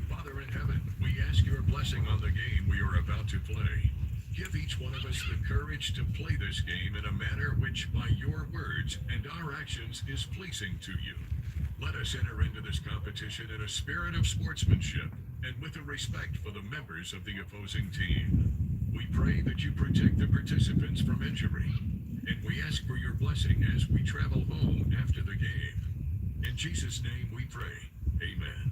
Father in heaven, we ask your blessing on the game we are about to play. Give each one of us the courage to play this game in a manner which, by your words and our actions, is pleasing to you. Let us enter into this competition in a spirit of sportsmanship and with a respect for the members of the opposing team. We pray that you protect the participants from injury, and we ask for your blessing as we travel home after the game. In Jesus' name we pray. Amen.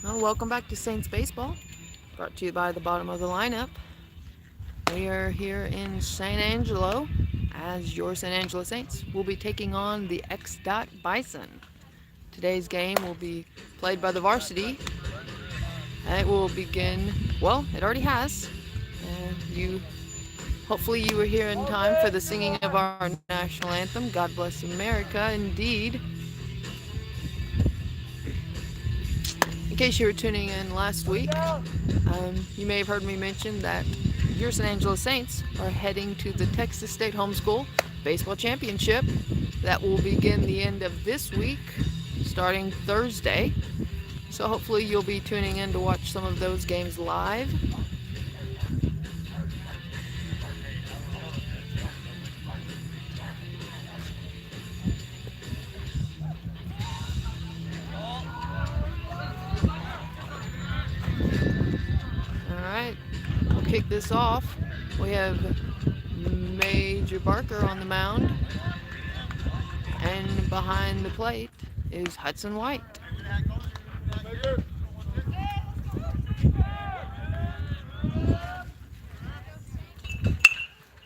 Well, welcome back to Saints Baseball, brought to you by the bottom of the lineup. We are here in San Angelo as your San Angelo Saints will be taking on the X Dot Bison. Today's game will be played by the varsity. It will begin, well, it already has. Hopefully you were here in time for the singing of our national anthem, God Bless America, indeed. In case you were tuning in last week, you may have heard me mention that your San Angelo Saints are heading to the Texas State Homeschool Baseball Championship that will begin the end of this week, starting Thursday. So hopefully you'll be tuning in to watch some of those games live. Alright, we'll kick this off. We have Major Barker on the mound, and behind the plate is Hudson White.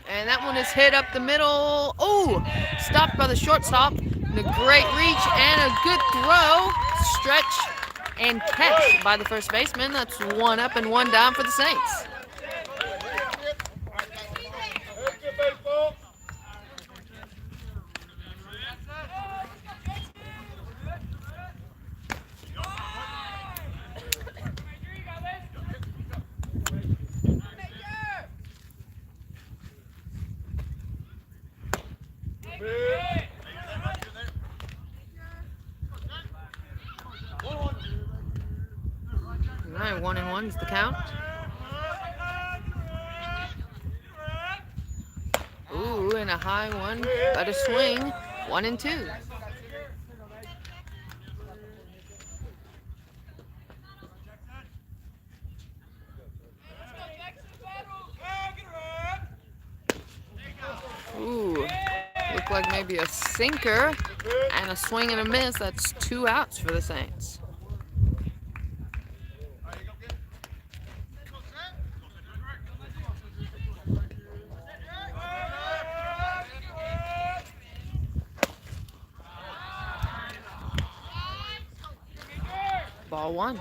And that one is hit up the middle. Oh, stopped by the shortstop. And a great reach and a good throw. Stretch and catch by the first baseman. That's one up and one down for the Saints. 1-1 is the count. Ooh, and a high one, but a swing. 1-2. Ooh, looked like maybe a sinker and a swing and a miss. That's 2 outs for the Saints. Ball 1.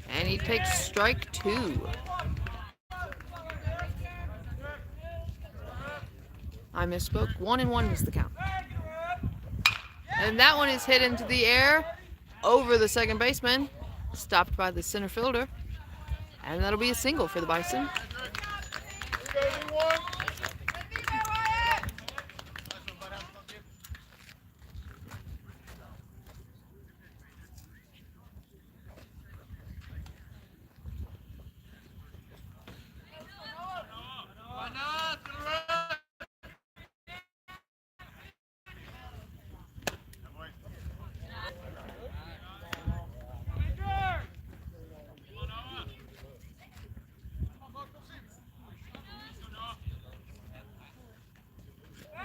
And he takes strike 2. I misspoke. 1-1 is the count. And that one is hit into the air over the second baseman, stopped by the center fielder. And that'll be a single for the Bison.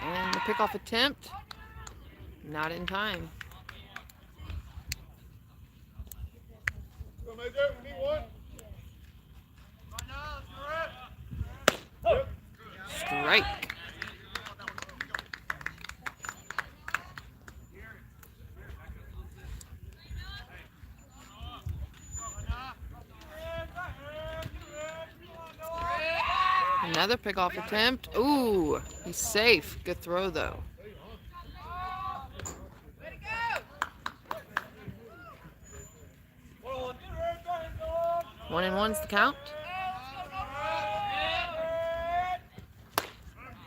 And the pickoff attempt, not in time. Strike. Another pickoff attempt. Ooh, he's safe. Good throw, though. One and one's the count.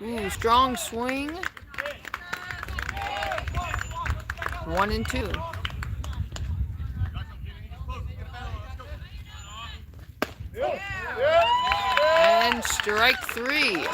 Ooh, strong swing. 1-2. And strike 3.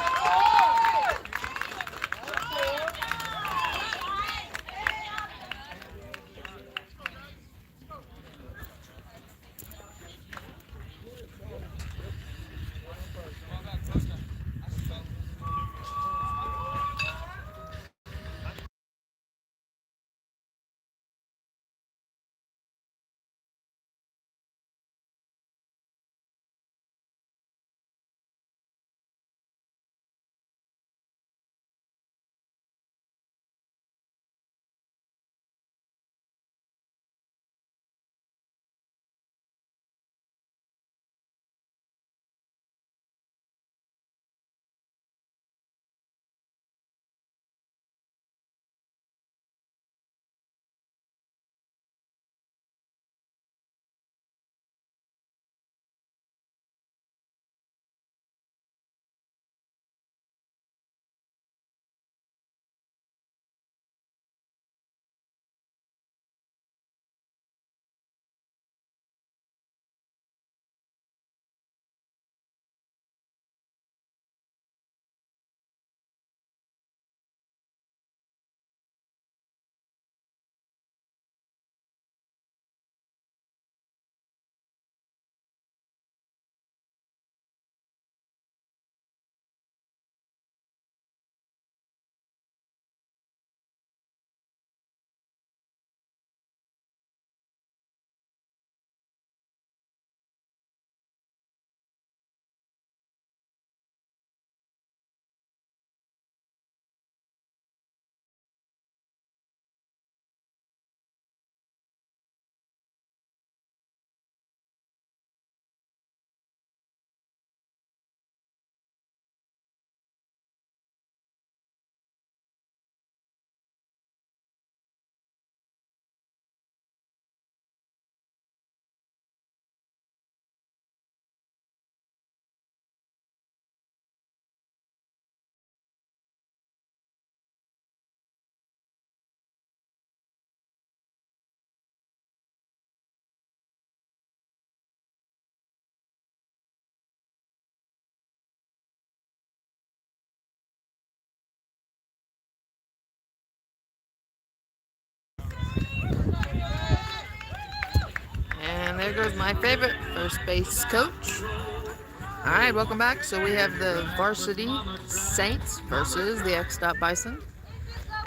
And there goes my favorite first base coach. All right, welcome back. So we have the varsity Saints versus the X-Dot Bison.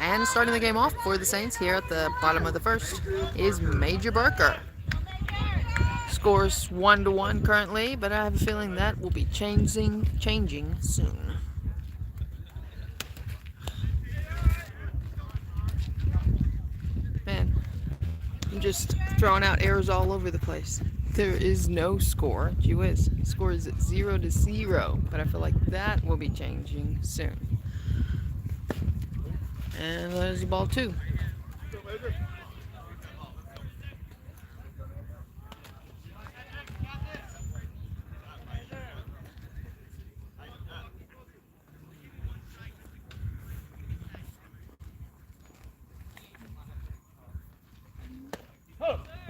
And starting the game off for the Saints here at the bottom of the first is Major Barker. Scores 1-1 currently, but I have a feeling that will be changing soon. Man, I'm just throwing out errors all over the place. There is no score. Gee whiz. Score is 0-0, but I feel like that will be changing soon. And there's the ball too.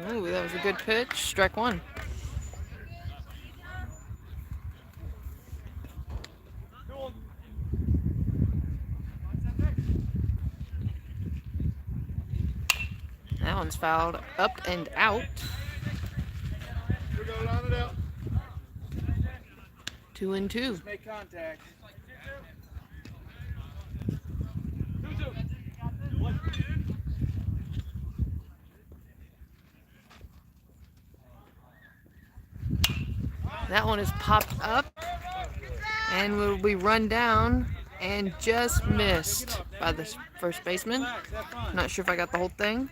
Ooh, that was a good pitch. Strike one. That one's fouled up and out. 2-2. Make contact. That one is popped up and will be run down and just missed by the first baseman. Not sure if I got the whole thing.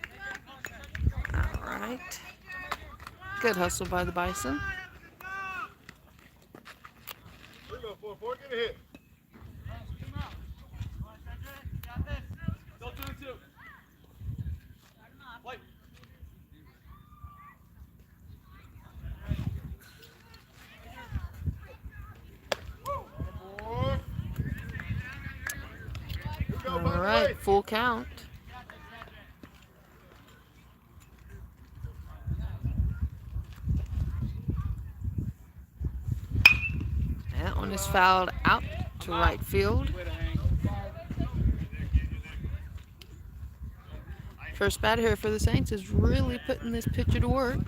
All right. Good hustle by the Bison. Get a hit. Still 2-2. Play. All right, full count. That one is fouled out to right field. First batter here for the Saints is really putting this pitcher to work,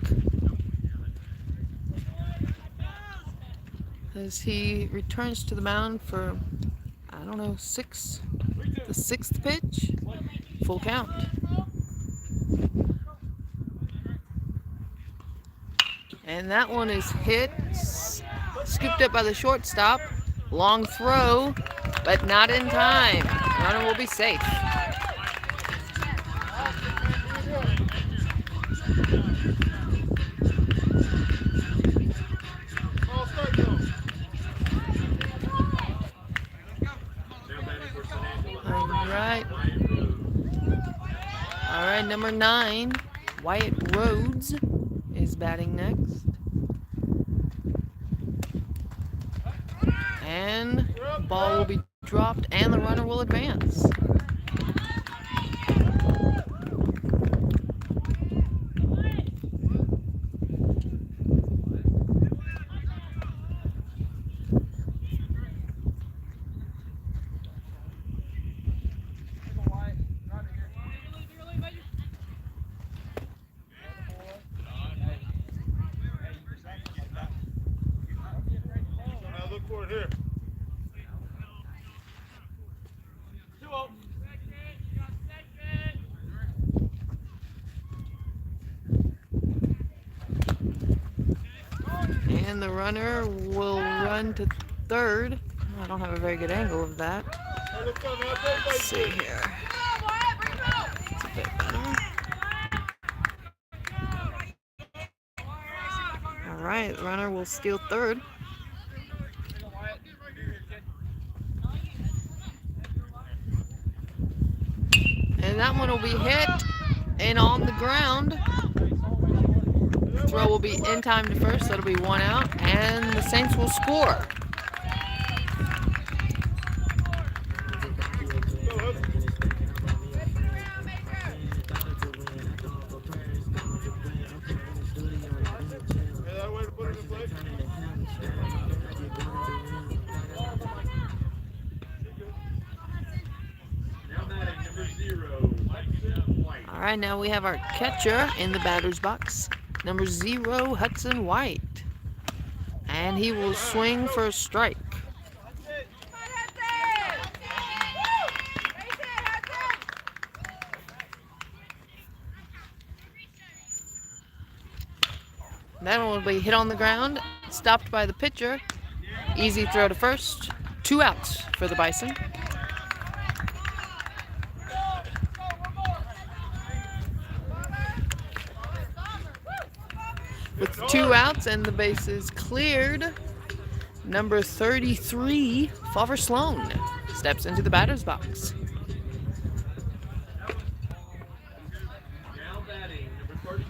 as he returns to the mound for, I don't know, the sixth pitch. Full count. And that one is hit, scooped up by the shortstop. Long throw, but not in time. Runner will be safe. All right, number 9, Wyatt Rhodes is batting next. And the ball will be dropped and the runner will advance. Look for it here. And the runner will run to third. I don't have a very good angle of that. Let's see here. It's a bit better. All right, the runner will steal third. And that one will be hit and on the ground. Throw will be in time to first, so it'll be 1 out, and the Saints will score. All right, now we have our catcher in the batter's box. number 0, Hudson White. And he will swing for a strike. That one will be hit on the ground, stopped by the pitcher. Easy throw to first. 2 outs for the Bison. With 2 outs and the bases cleared, number 33, Fauver Sloan, steps into the batter's box. Now batting, number 33,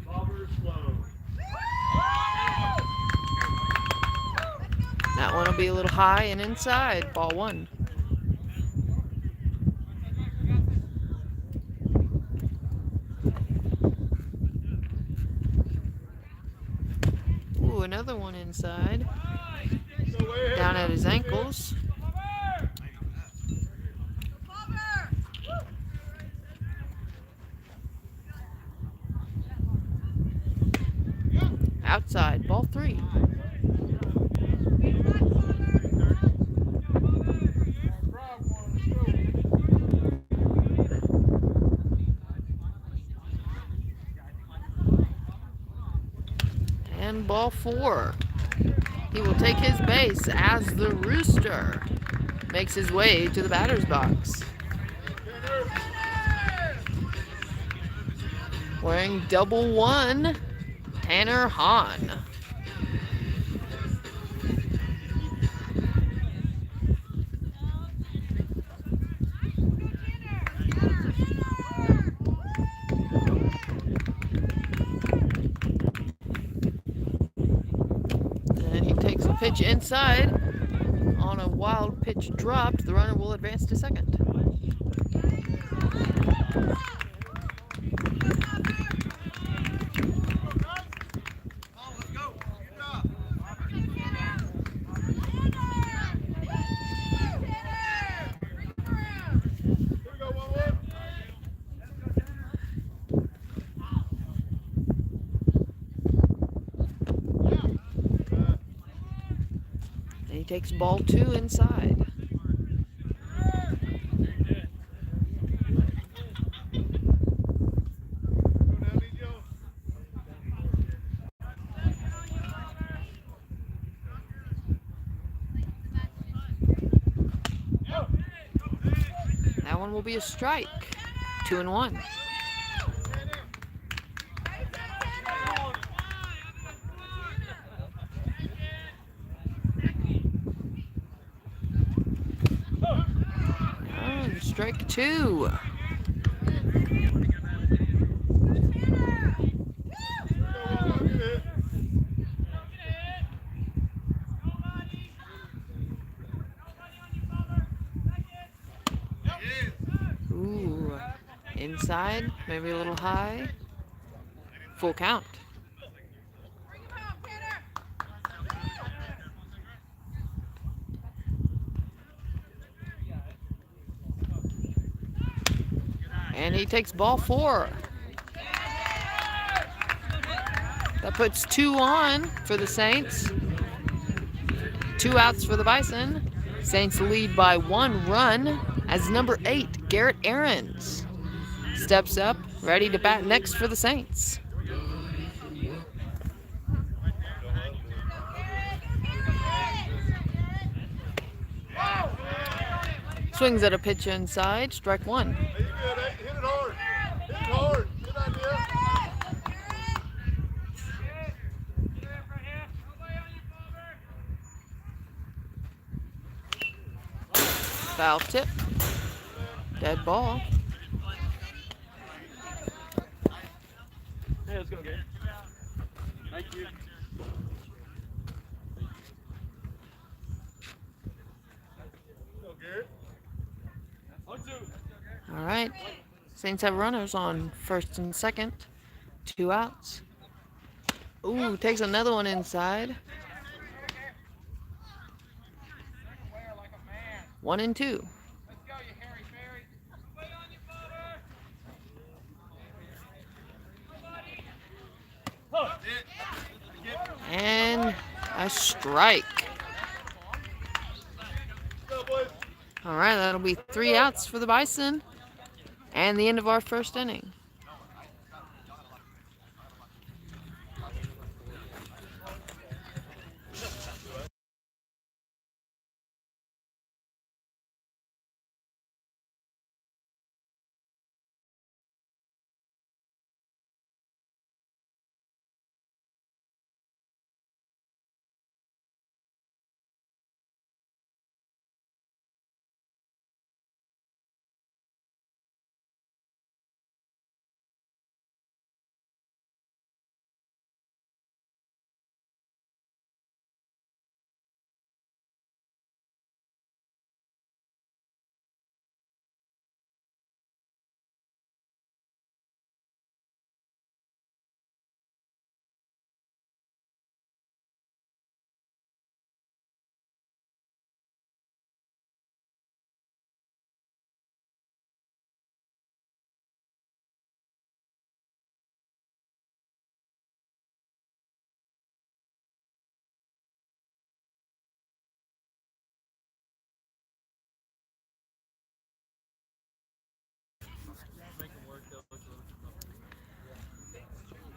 Fauver Sloan. That one will be a little high and inside, ball 1. Ooh, another one inside. Down at his ankles. Outside, ball 3. And ball 4. He will take his base as the Rooster makes his way to the batter's box. Wearing double 1, Tanner Hahn. And he takes a pitch inside. On a wild pitch dropped, the runner will advance to second. And he takes ball 2 inside. That one will be a strike. 2-1. And strike 2. Ooh, inside, maybe a little high. Full count. And he takes ball 4. That puts 2 on for the Saints. 2 outs for the Bison. Saints lead by 1 run as number 8, Garrett Aarons, steps up, ready to bat next for the Saints. Swings at a pitch inside, strike 1. Hit it hard. Hit it hard. Good idea. Foul tip. Dead ball. Hey, let's go, Gary. Thank you. Go, Garrett. All right. Saints have runners on first and second. 2 outs. Ooh, takes another one inside. 1-2. And a strike. All right, that'll be 3 outs for the Bison. And the end of our first inning.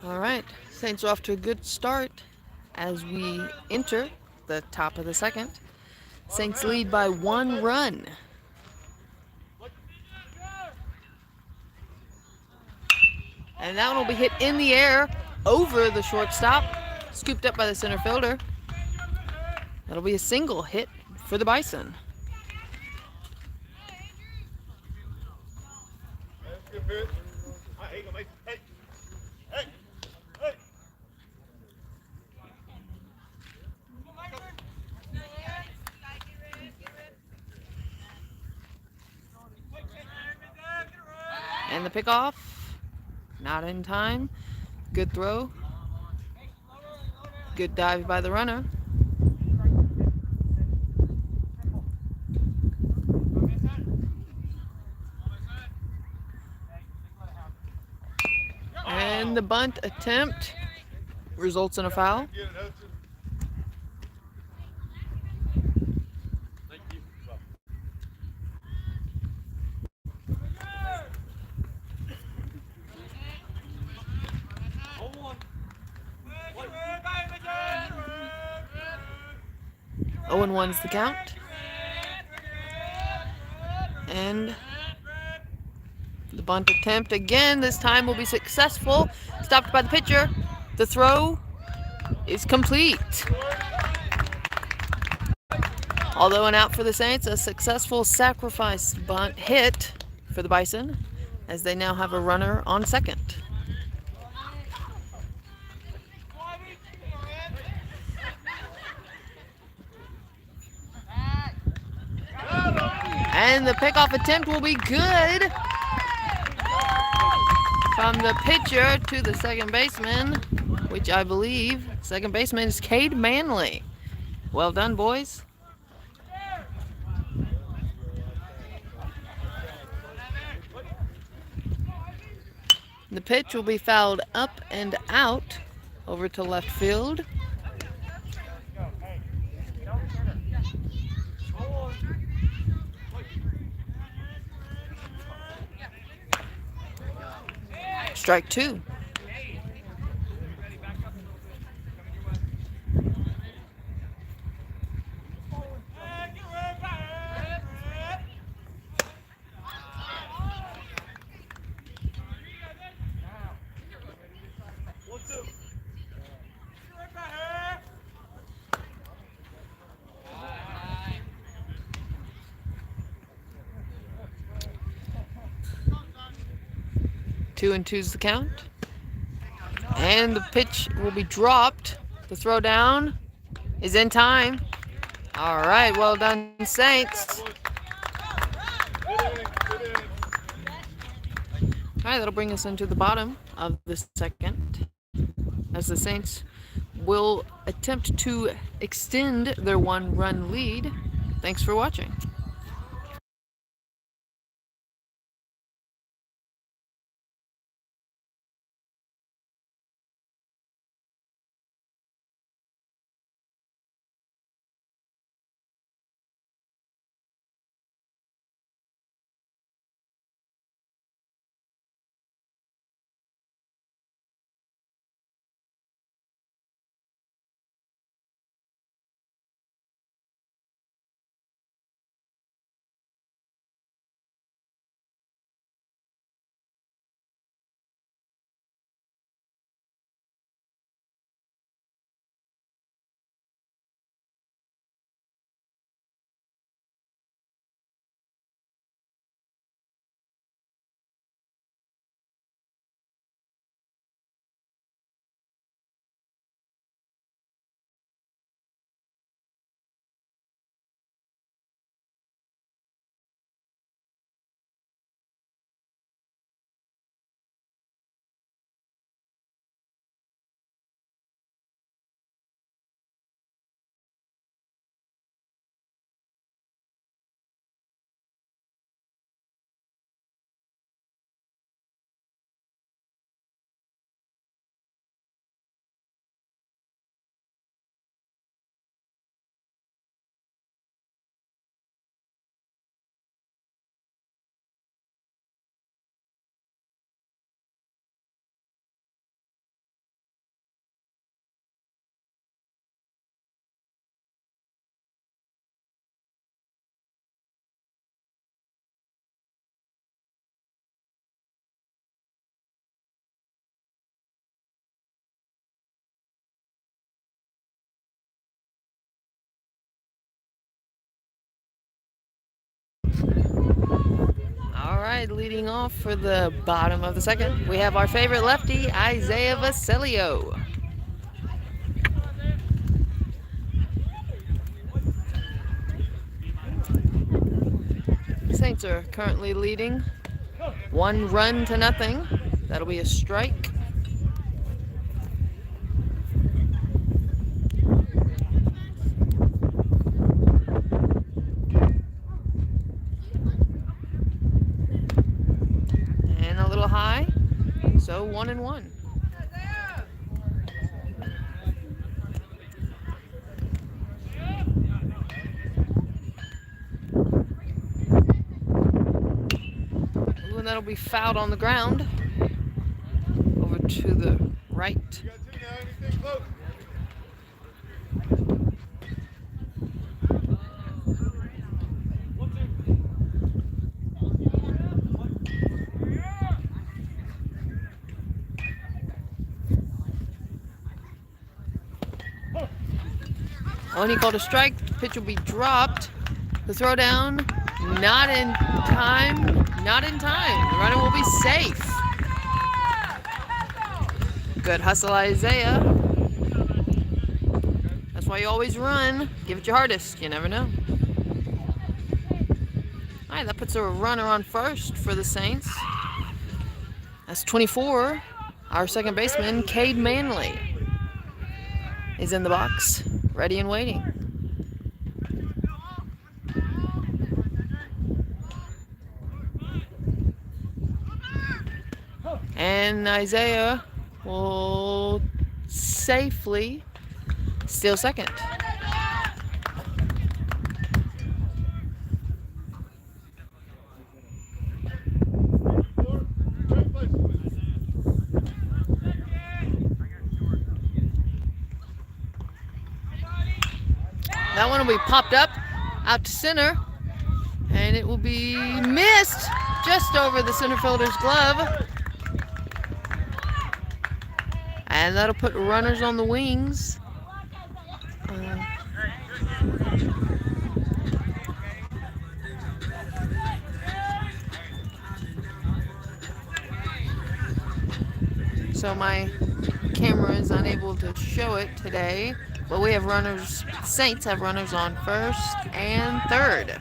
All right, Saints are off to a good start as we enter the top of the second. Saints lead by 1 run. And that one will be hit in the air over the shortstop, scooped up by the center fielder. That'll be a single hit for the Bison. And the pickoff, not in time. Good throw. Good dive by the runner. And the bunt attempt results in a foul. Oh, and 1's the count. And the bunt attempt again, this time will be successful. Stopped by the pitcher. The throw is complete. Although an out for the Saints, a successful sacrifice bunt hit for the Bison as they now have a runner on second. And the pickoff attempt will be good from the pitcher to the second baseman, which I believe second baseman is Cade Manley. Well done, boys. The pitch will be fouled up and out over to left field. Strike 2. Two and two's the count. And the pitch will be dropped. The throw down is in time. All right, well done, Saints. All right, that'll bring us into the bottom of the second, as the Saints will attempt to extend their 1-run lead. Thanks for watching. right, leading off for the bottom of the second, we have our favorite lefty, Isaiah Vasilio. Saints are currently leading 1-0. That'll be a strike. And a little high, so 1-1. And that'll be fouled on the ground. Over to the right. You got two now. Anything close? When he called a strike, the pitch will be dropped. The throw down, not in time. Not in time. The runner will be safe. Good hustle, Isaiah. That's why you always run. Give it your hardest. You never know. All right, that puts a runner on first for the Saints. That's 24. Our second baseman, Cade Manley, is in the box, ready and waiting. And Isaiah will safely steal second. That one will be popped up out to center, and it will be missed just over the center fielder's glove. And that'll put runners on the wings. So my camera is unable to show it today, but we have runners, Saints have runners on first and third.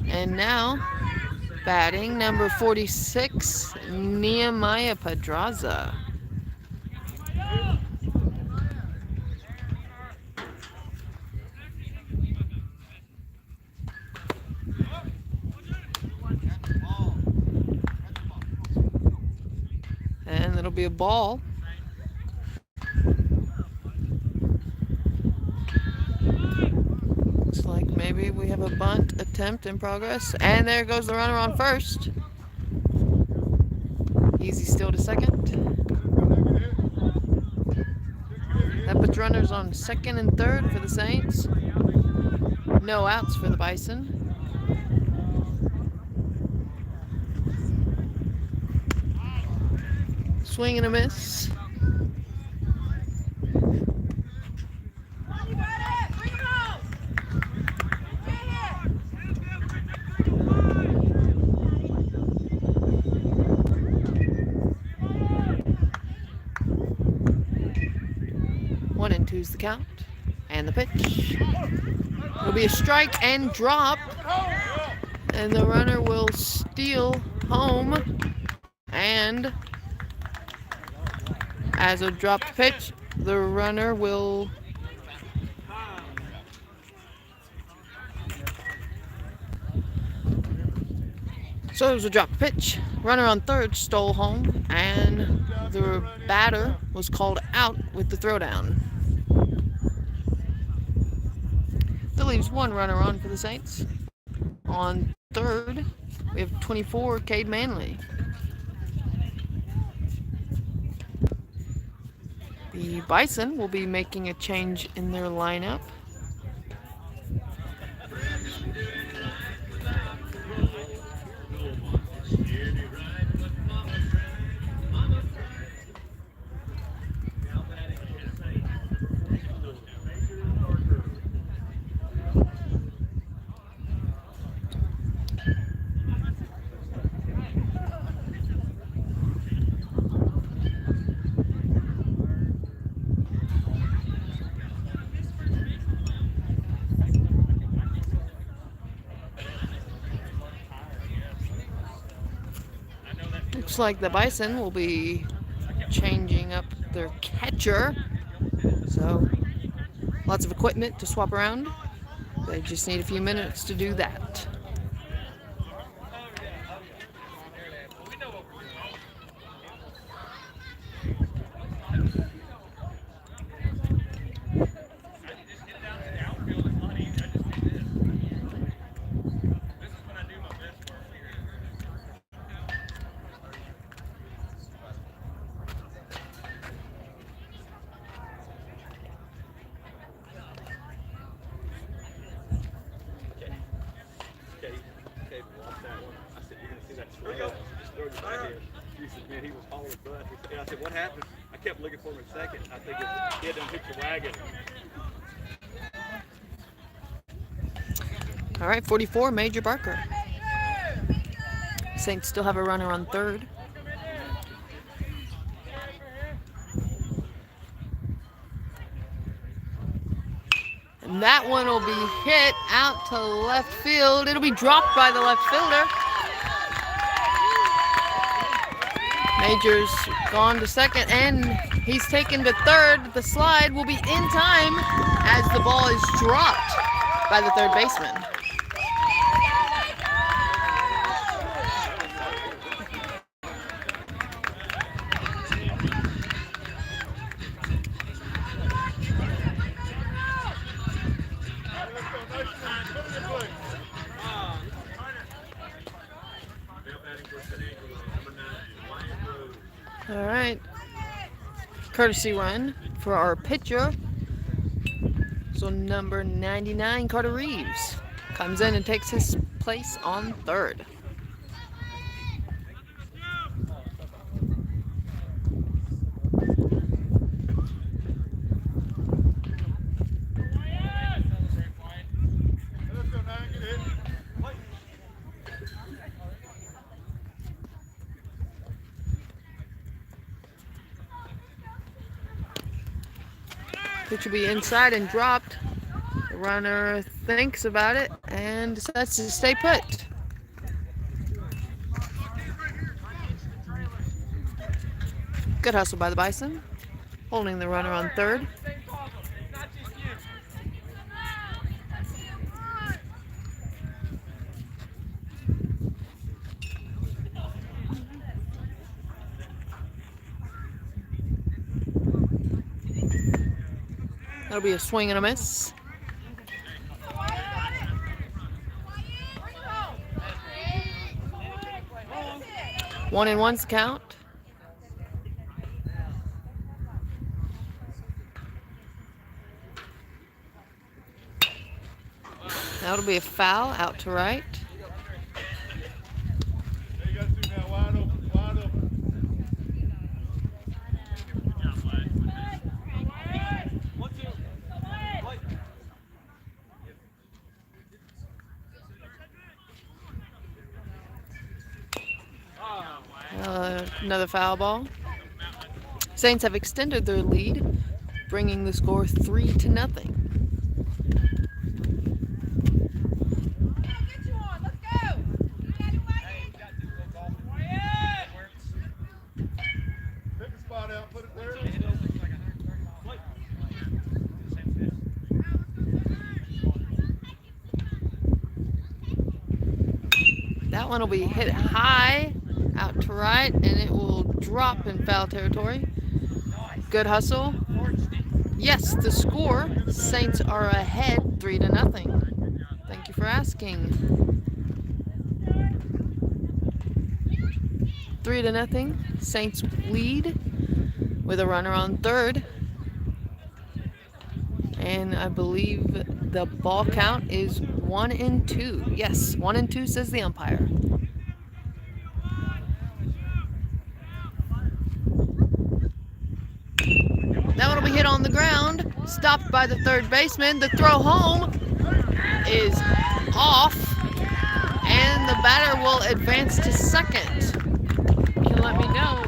And now, batting number 46, Nehemiah Pedraza. And it'll be a ball. Looks like maybe we have a bunt attempt in progress. And there goes the runner on first. Easy steal to second. That puts runners on second and third for the Saints. No outs for the Bison. Swing and a miss. One and two's the count. And the pitch. It'll be a strike and drop. And the runner will steal home. And as a dropped pitch, the runner will so it was a dropped pitch. Runner on third stole home, and the batter was called out with the throwdown. That leaves one runner on for the Saints. On third, we have 24, Cade Manley. The Bison will be making a change in their lineup. like the Bison will be changing up their catcher. So, lots of equipment to swap around. They just need a few minutes to do that. Man, he was hauling butt. I said, what happened? I kept looking for him in second. I think he had done hit the wagon. All right, 44, Major Barker. Saints still have a runner on third. And that one will be hit out to left field. It'll be dropped by the left fielder. Major's gone to second, and he's taken to third. The slide will be in time as the ball is dropped by the third baseman. All right, courtesy run for our pitcher. So number 99, Carter Reeves, comes in and takes his place on third. Which will be inside and dropped. The runner thinks about it and decides to stay put. Good hustle by the Bison, holding the runner on third. That'll be a swing and a miss. One and one's the count. That'll be a foul out to right. Another foul ball. Saints have extended their lead, bringing the score 3-0. That one will be hit high out to right, and it will drop in foul territory. Good hustle. Yes, the score, Saints are ahead 3-0. Thank you for asking. 3-0, Saints lead with a runner on third. And I believe the ball count is 1-2. Yes, 1-2 says the umpire. That one will be hit on the ground, stopped by the third baseman. The throw home is off, and the batter will advance to second. You can let me know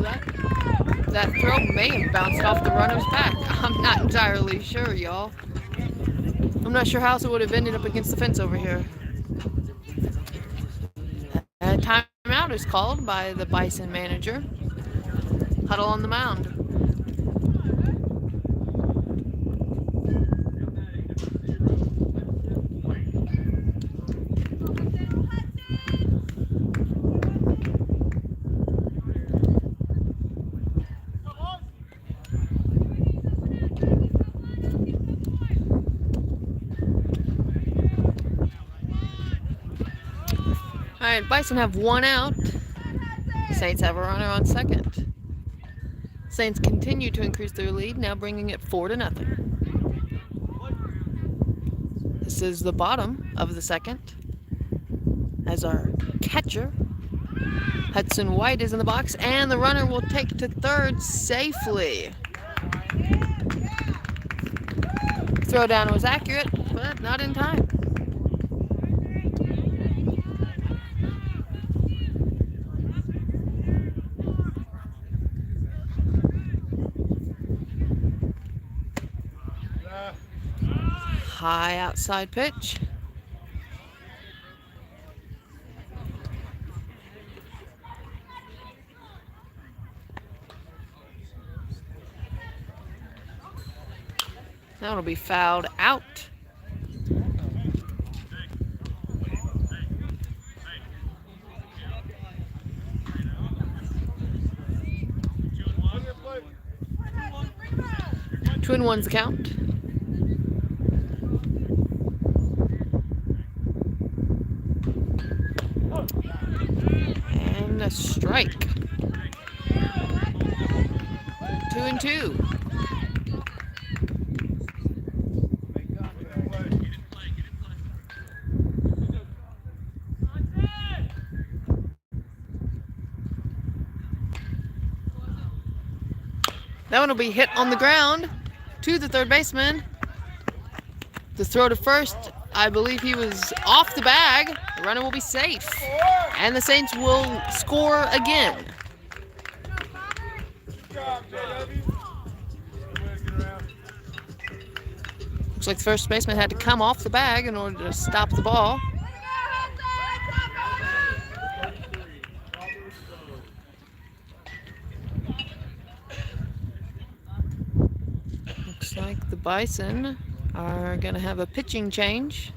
that throw may have bounced off the runner's back. I'm not entirely sure, y'all. I'm not sure how else it would have ended up against the fence over here. Timeout is called by the Bison manager. Huddle on the mound. All right, Bison have one out. Saints have a runner on second. Saints continue to increase their lead, now bringing it 4-0. This is the bottom of the second, as our catcher, Hudson White, is in the box, and the runner will take to third safely. Throwdown was accurate, but not in time. High outside pitch. That'll be fouled out. Two and one's the count. And a strike. 2-2. That one will be hit on the ground to the third baseman. The throw to first, I believe he was off the bag. The runner will be safe. And the Saints will score again. Looks like the first baseman had to come off the bag in order to stop the ball. Looks like the Bison are going to have a pitching change.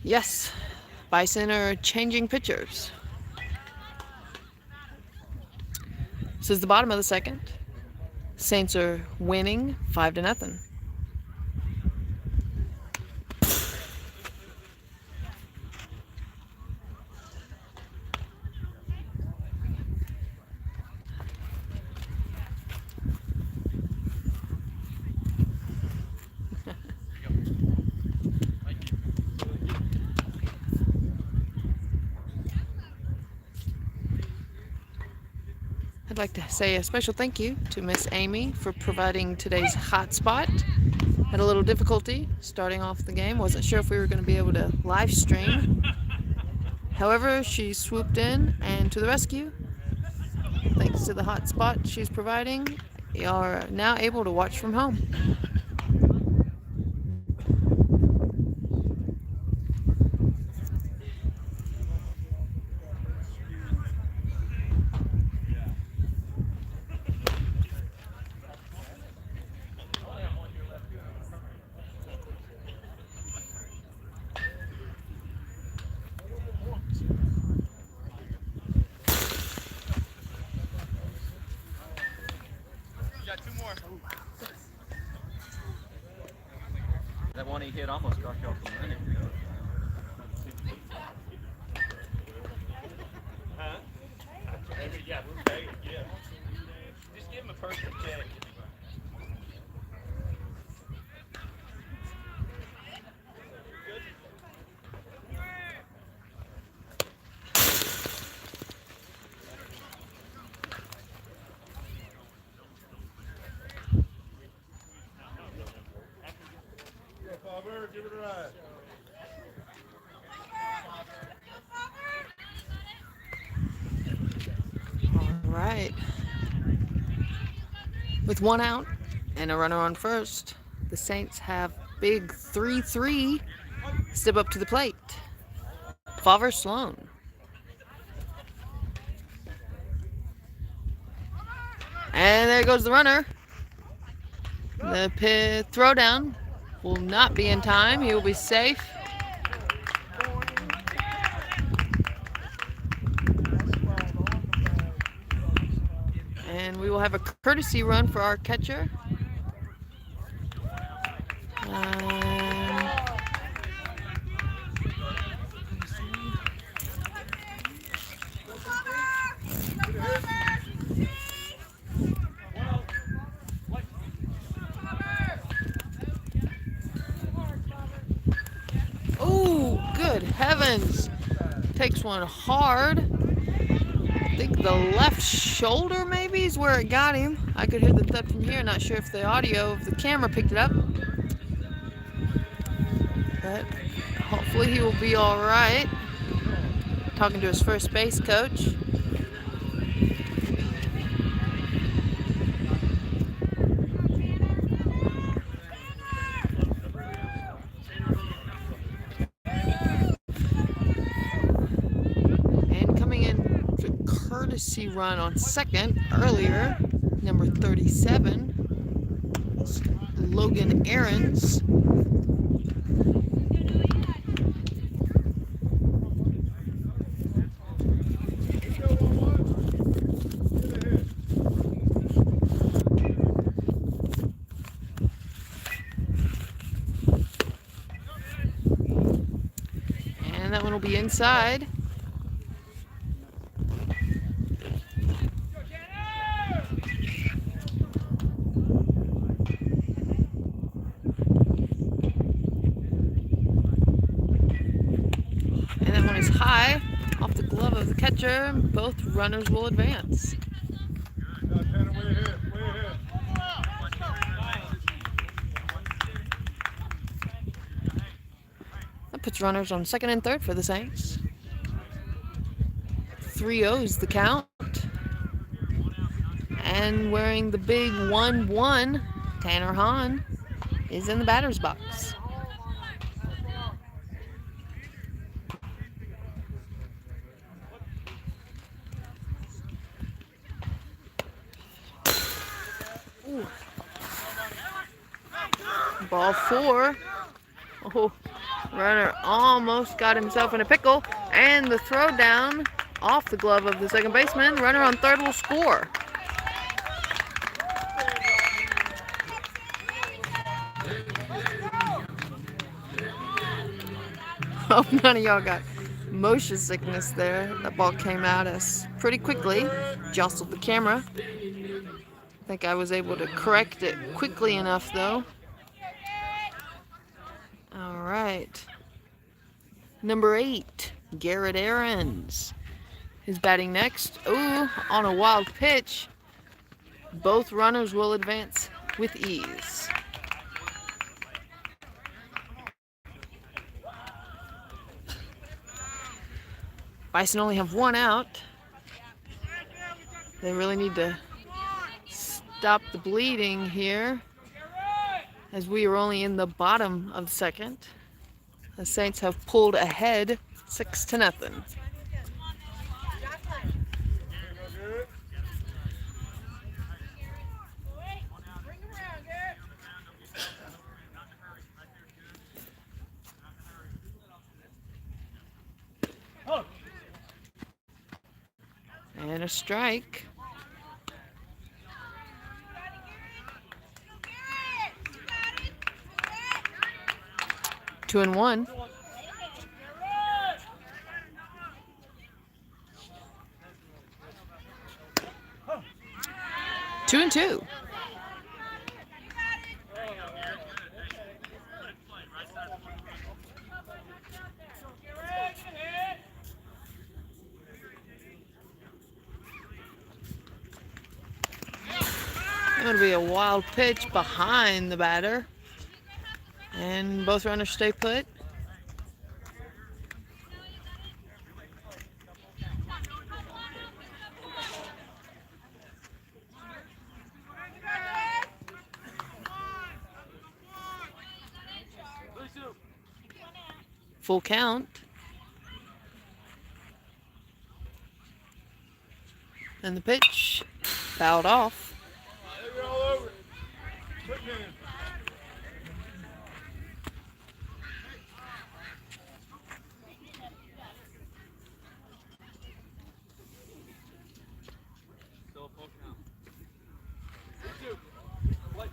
Yes, Bison are changing pitchers. This is the bottom of the second. Saints are winning 5-0. I'd like to say a special thank you to Miss Amy for providing today's hotspot. Had a little difficulty starting off the game. Wasn't sure if we were going to be able to live stream. However, she swooped in and to the rescue. Thanks to the hotspot she's providing, you are now able to watch from home. That one he hit almost struck you off the minute. Huh? Yeah, we're paid, yeah. Just give him a personal check. hard, give it a ride. All right. With one out and a runner on first, the Saints have big 3-3 step up to the plate. Favre Sloan. And there goes the runner. The throw down will not be in time. He will be safe. And we will have a courtesy run for our catcher. Oh, good heavens. Takes one hard. I think the left shoulder maybe is where it got him. I could hear the thud from here. Not sure if the audio of the camera picked it up. But hopefully he will be all right. Talking to his first base coach. Courtesy run on second earlier, number 37, Logan Aarons. And that one will be inside. High off the glove of the catcher. Both runners will advance. That puts runners on second and third for the Saints. 3-0's the count. And wearing the big 1-1, Tanner Hahn is in the batter's box. Ball 4. Oh, runner almost got himself in a pickle. And the throw down off the glove of the second baseman. Runner on third will score. Hope none of y'all got motion sickness there. That ball came at us pretty quickly. Jostled the camera. I think I was able to correct it quickly enough though. All right. Number 8, Garrett Aarons is batting next. Ooh, on a wild pitch. Both runners will advance with ease. Bison only have one out. They really need to stop the bleeding here, as we are only in the bottom of the second. The Saints have pulled ahead 6-0. And a strike. Two and one. 2-2. Going to be a wild pitch behind the batter. And both runners stay put. Full count. And the pitch fouled off. You're all over it. Quick man. Still a full count. 2-2. Play.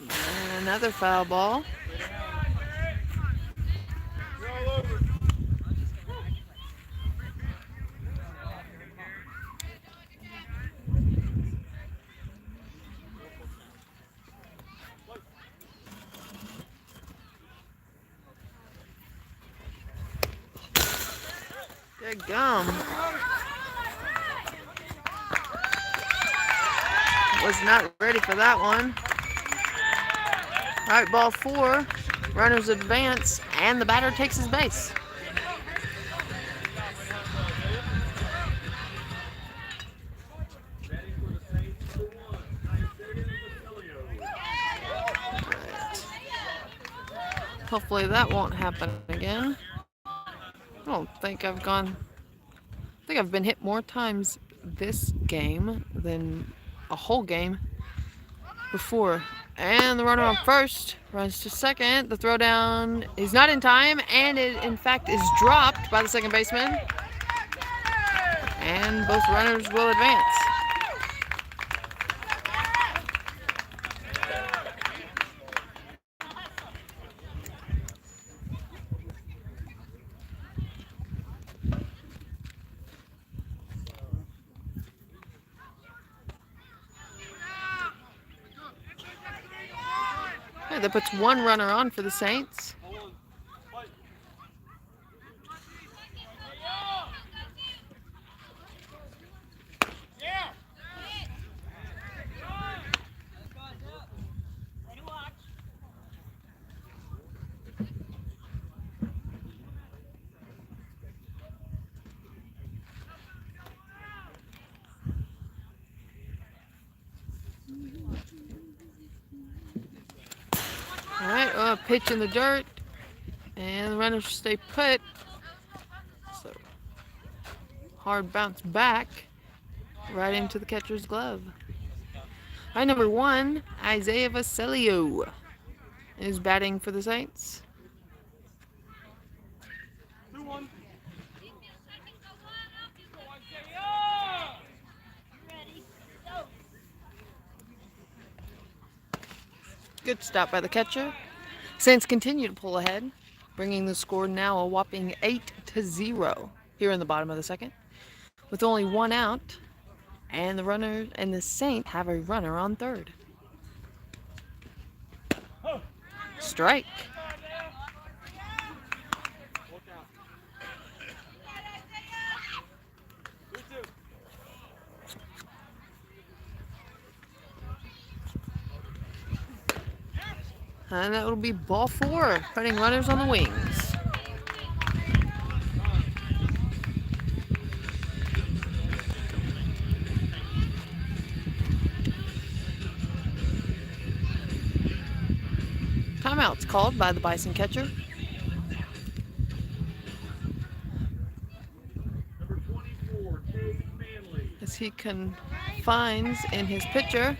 And another foul ball. You're all over it. Good gum. Was not ready for that one. All right, ball 4. Runners advance, and the batter takes his base. Batting for the Saints, number 1, Isaiah Vasilio. Hopefully that won't happen again. I don't think I've gone. I think I've been hit more times this game than a whole game before. And the runner on first runs to second. The throw down is not in time, and it in fact is dropped by the second baseman. And both runners will advance. Okay, that puts one runner on for the Saints. All right, pitch in the dirt, and the runners stay put. So hard bounce back right into the catcher's glove. All right, number 1, Isaiah Vasilio is batting for the Saints. 2-1. Good stop by the catcher. Saints continue to pull ahead, bringing the score now a whopping 8-0 here in the bottom of the second. With only one out, and the Saints have a runner on third. Strike. Full count. 2-2. And that will be ball 4, putting runners on the wings. Timeout's called by the Bison catcher. Number 24, Cade Manley. As he confines in his pitcher.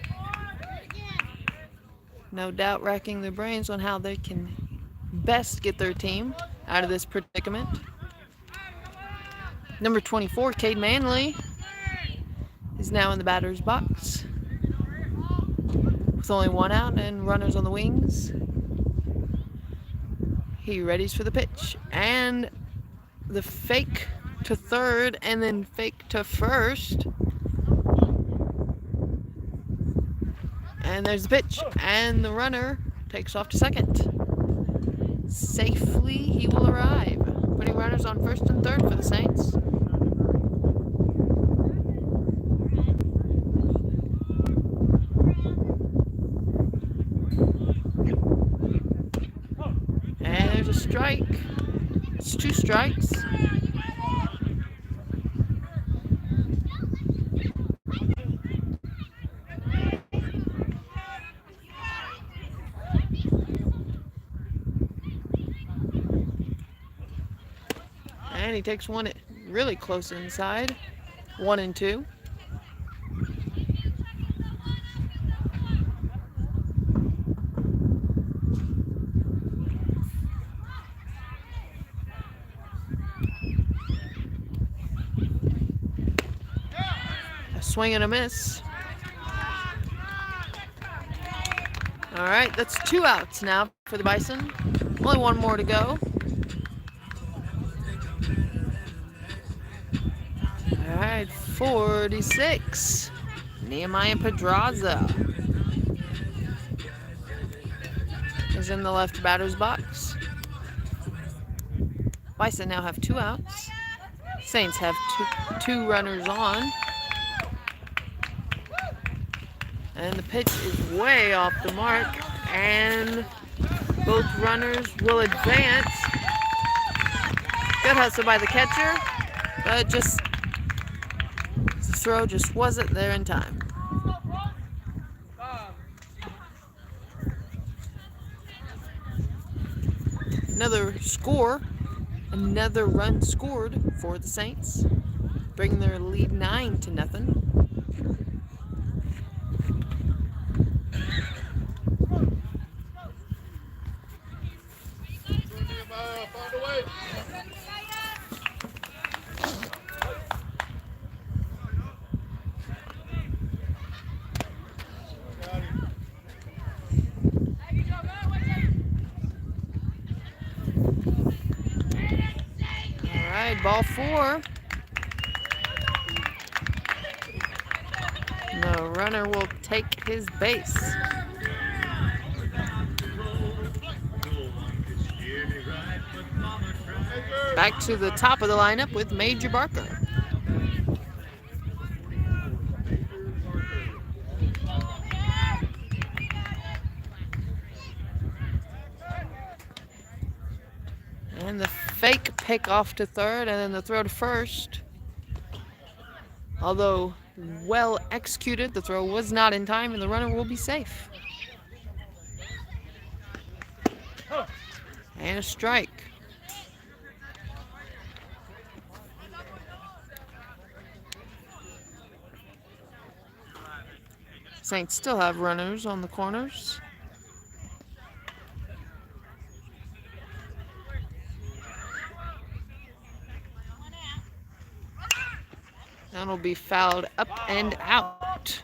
No doubt racking their brains on how they can best get their team out of this predicament. Number 24, Cade Manley, is now in the batter's box. With only one out and runners on the wings. He readies for the pitch. And the fake to third and then fake to first. And there's the pitch, and the runner takes off to second. Safely he will arrive, putting runners on first and third for the Saints. strike. It's 2 strikes. And he takes one really close inside. 1-2. A swing and a miss. All right, that's 2 outs now for the Bison. Only 1 more to go. All right, 46. Nehemiah Pedraza is in the left batter's box. Bison now have 2 outs. Saints have two runners on. And the pitch is way off the mark. And both runners will advance. Good hustle by the catcher. But the throw just wasn't there in time. Another score. Another run scored for the Saints, bringing their lead 9-0. Find a way. Ball 4. The runner will take his base. Back to the top of the lineup with Major Barker. And the fake pick off to third, and then the throw to first. Although well executed, the throw was not in time, and the runner will be safe. And a strike. Saints still have runners on the corners. That'll be fouled up and out.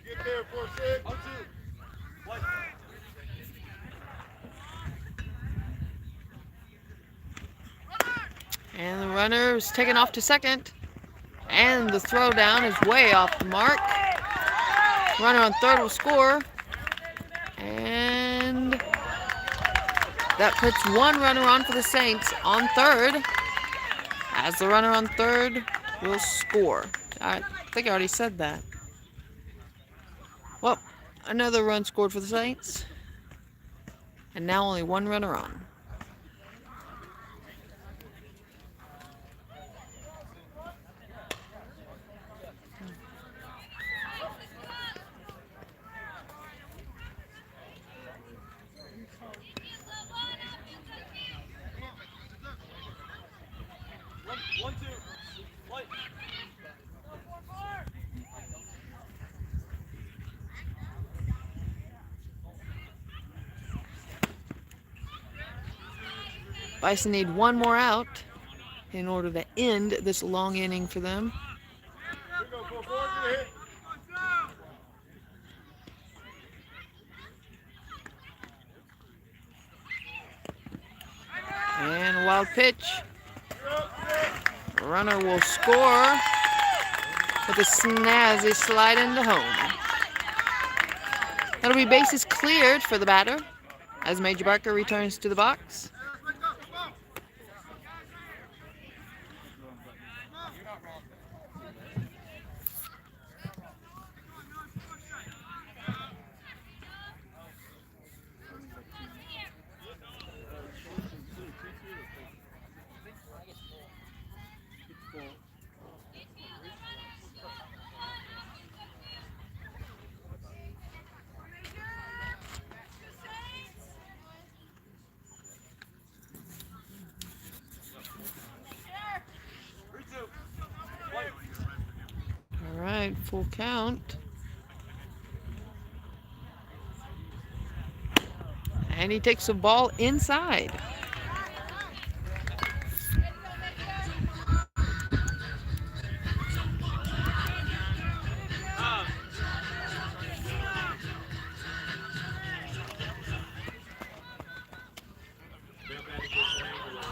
Get there for a sec. And the runner is taken off to second. And the throw down is way off the mark. Runner on third will score. And that puts 1 runner on for the Saints on third, as the runner on third will score. I think I already said that. Well, another run scored for the Saints. And now only 1 runner on. Bison need 1 more out in order to end this long inning for them. And a wild pitch. Runner will score with a snazzy slide into home. That'll be bases cleared for the batter as Major Barker returns to the box. All right, full count. And he takes the ball inside.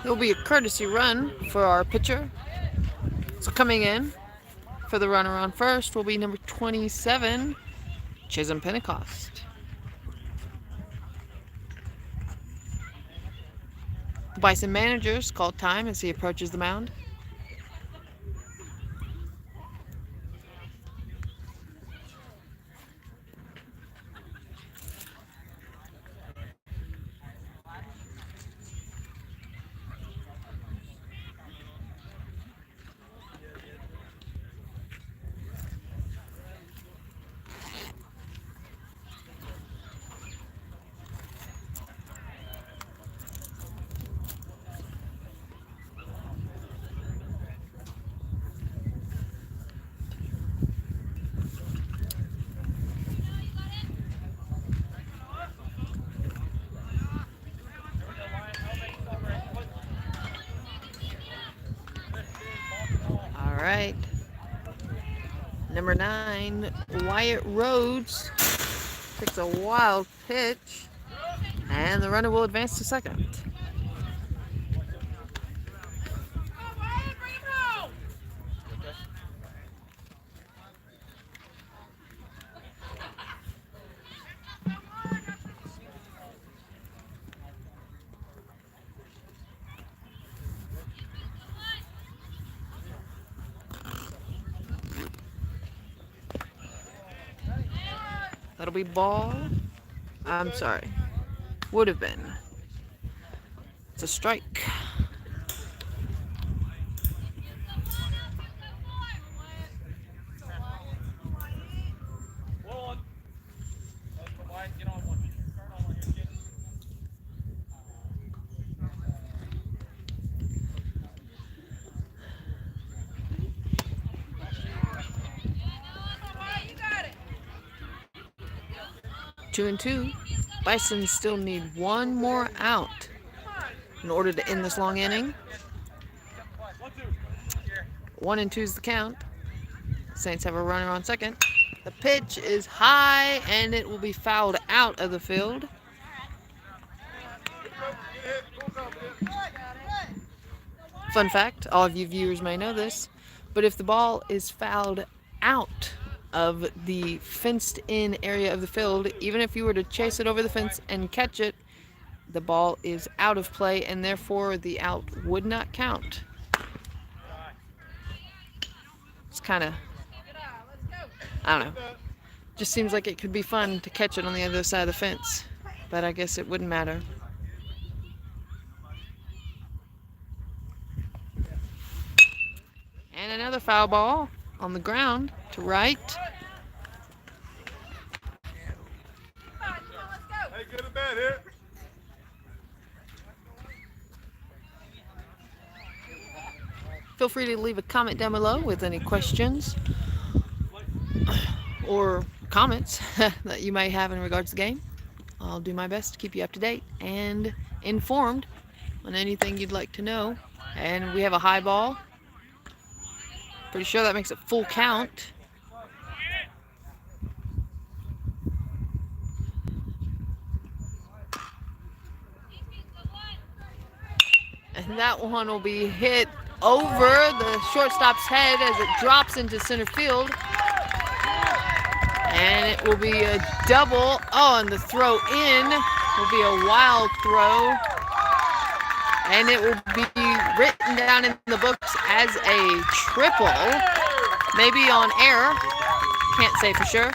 It'll be a courtesy run for our pitcher. So coming in for the runner on first will be number 27, Chisholm Pentecost. The Bison manager's called time as he approaches the mound. All right. Number 9, Wyatt Rhodes takes a wild pitch, and the runner will advance to second. That'll be ball. I'm sorry. Would have been. It's a strike. Two and two. Bison still need one more out in order to end this long inning. 1 and 2 is the count. Saints have a runner on second. The pitch is high and it will be fouled out of the field. Fun fact, all of you viewers may know this, but if the ball is fouled out of the fenced-in area of the field, even if you were to chase it over the fence and catch it, the ball is out of play and therefore the out would not count. It's kind of, I don't know, just seems like it could be fun to catch it on the other side of the fence, but I guess it wouldn't matter. And another foul ball on the ground to right. Hey, get a bat here. Feel free to leave a comment down below with any questions or comments that you may have in regards to the game. I'll do my best to keep you up to date and informed on anything you'd like to know. And we have a high ball. Pretty sure that makes it full count. And that one will be hit over the shortstop's head as it drops into center field. And it will be a double. Oh, and the throw in will be a wild throw. And it will be written down in the books as a triple maybe on air. Can't say for sure.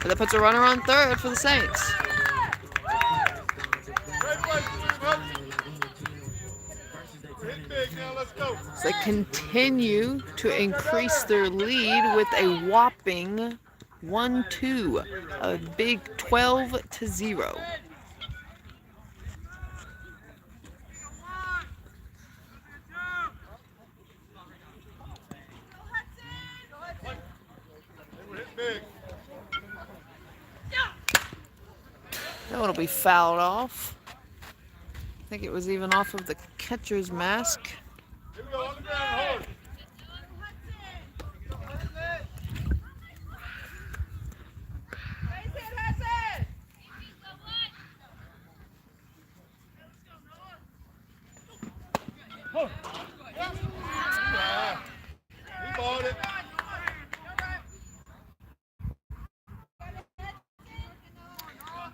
But that puts a runner on third for the Saints. Great play, Steve Hudson. We're hitting big now. Let's go. So they continue to increase their lead with a whopping 1-2, a big 12-0. We're hitting big. That one will be fouled off. I think it was even off of the catcher's mask. Here we go, on the ground hard. Yeah. He bought it.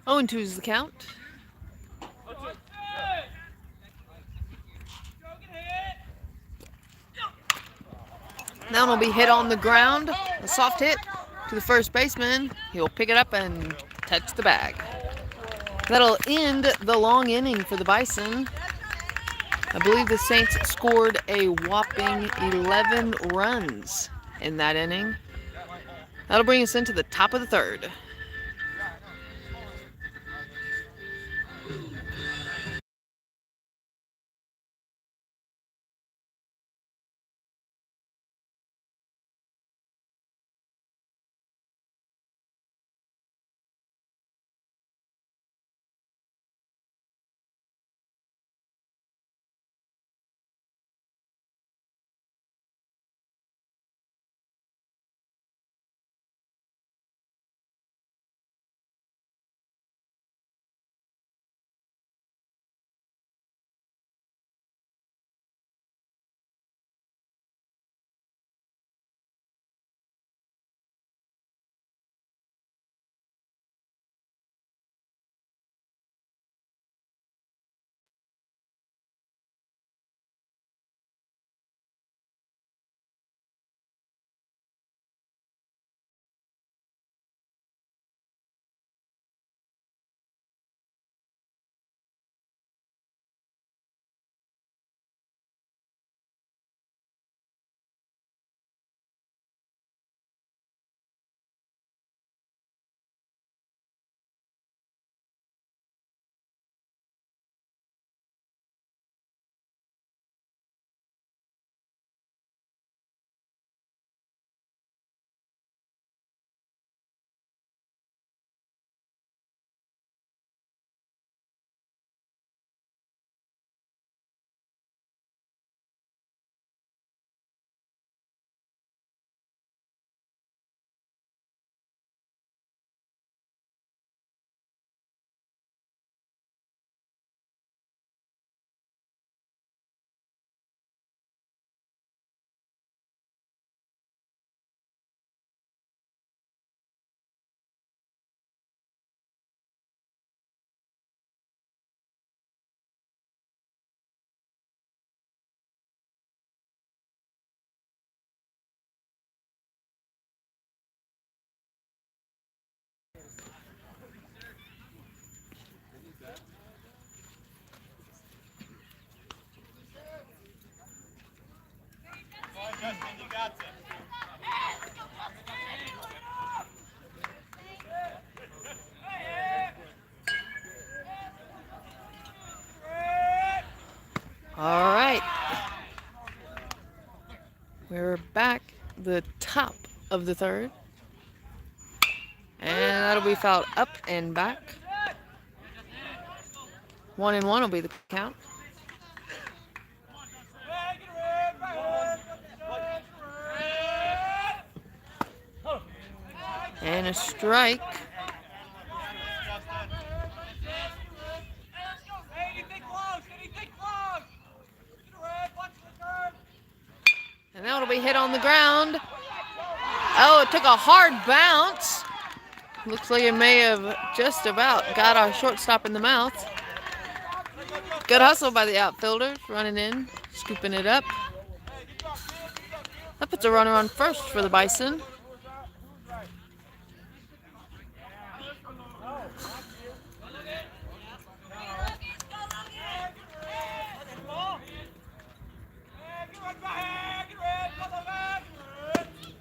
Oh, and 2 is the count. That one will be hit on the ground. A soft hit to the first baseman. He'll pick it up and touch the bag. That'll end the long inning for the Bison. I believe the Saints scored a whopping 11 runs in that inning. That'll bring us into the top of the third. All right. We're back the top of the third. And that'll be fouled up and back. 1-1 will be the count. And a strike. And that'll be hit on the ground. Oh, it took a hard bounce. Looks like it may have just about got our shortstop in the mouth. Good hustle by the outfielders, running in, scooping it up. That puts a runner on first for the Bison.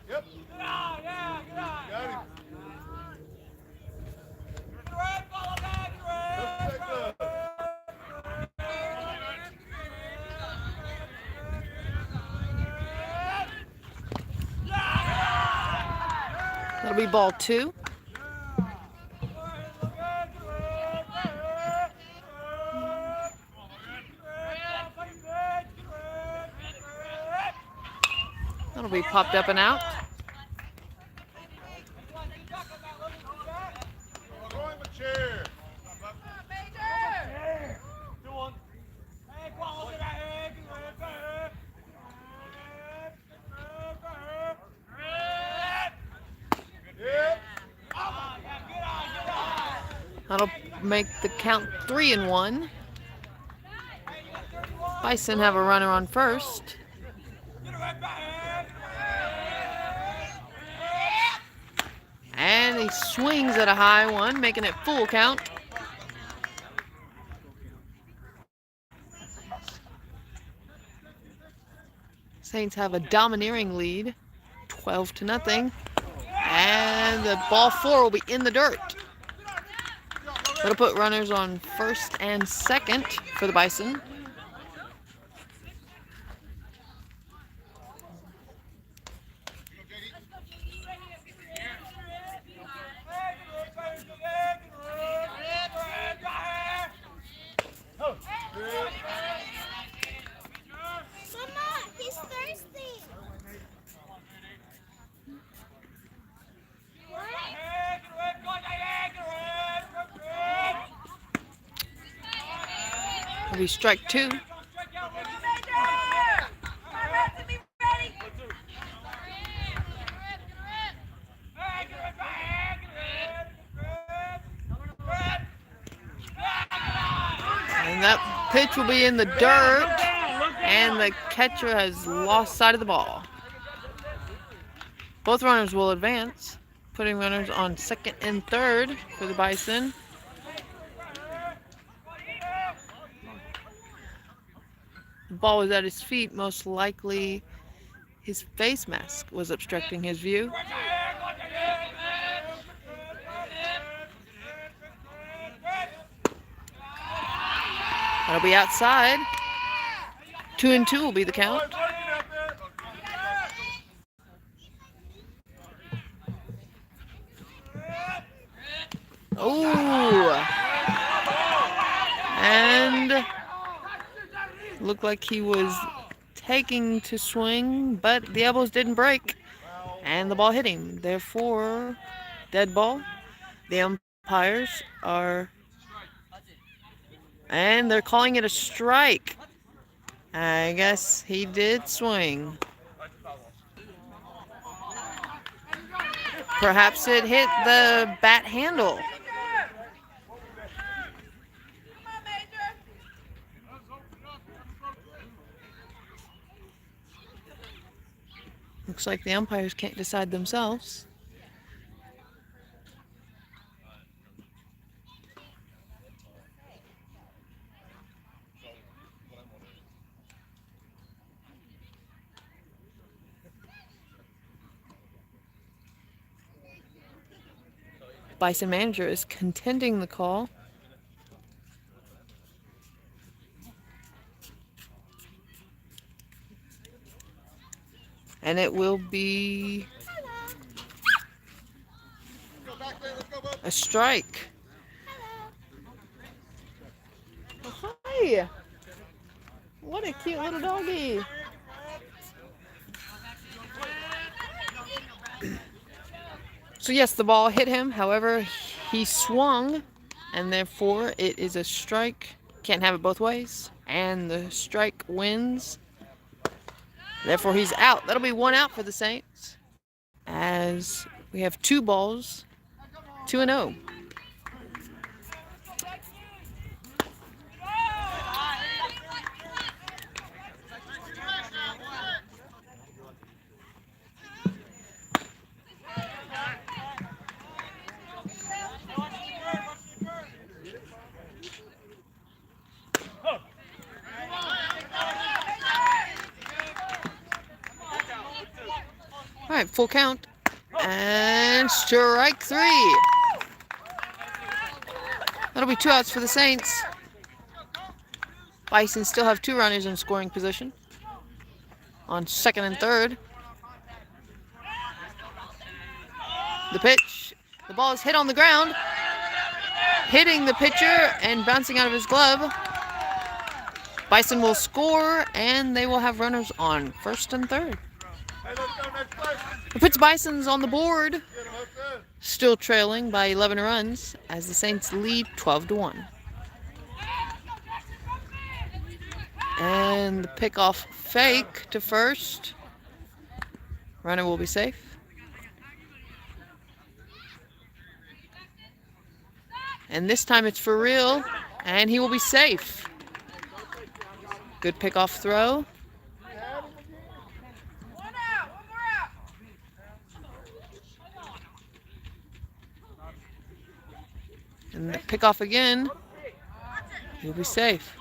Yep. Got him. That'll be ball 2. That'll be popped up and out. Throw him a chair. Yep. That'll make the count 3-1. Bison have a runner on first. And he swings at a high one, making it full count. Saints have a domineering lead, 12-0. And the ball 4 will be in the dirt. That'll put runners on first and second for the Bison. Mama, he's thirsty. It'll be strike 2. And that pitch will be in the dirt, and the catcher has lost sight of the ball. Both runners will advance, putting runners on second and third for the Bison. The ball was at his feet. Most likely his face mask was obstructing his view. That'll be outside. 2-2 will be the count. Oh, and looked like he was taking to swing, but the elbows didn't break, and the ball hit him. Therefore, dead ball. The umpires are, and they're calling it a strike. I guess he did swing. Perhaps it hit the bat handle. Looks like the umpires can't decide themselves. Bison manager is contending the call. And it will be a strike. Oh, hi. What a cute little doggy. So yes, the ball hit him. However, he swung, and therefore it is a strike. Can't have it both ways. And the strike wins. Therefore, he's out. That'll be 1 out for the Saints, as we have 2 balls, 2-0. All right, full count. And strike 3. That'll be 2 outs for the Saints. Bison still have 2 runners in scoring position on 2nd and 3rd. The pitch. The ball is hit on the ground, hitting the pitcher and bouncing out of his glove. Bison will score, and they will have runners on 1st and 3rd. Hey, let's go next place. It puts Bison's on the board, Get him up there. still trailing by 11 runs as the Saints lead 12-1. And the pickoff fake to first. Runner will be safe. And this time it's for real, and he will be safe. Good pickoff throw. And the pickoff again. He'll be safe.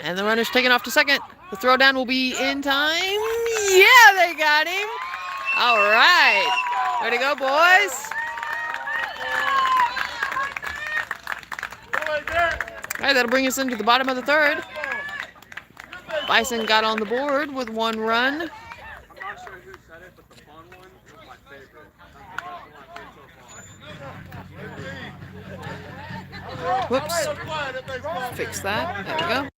And the runner's taken off to second. The throw down will be in time. Yeah, they got him. All right. Way to go, boys. All right, that'll bring us into the bottom of the 3rd. Bison got on the board with 1 run. I'm not sure who said it, but the fun one was my favorite. That's the best one I've been so far. Whoops. Fix that. There we go.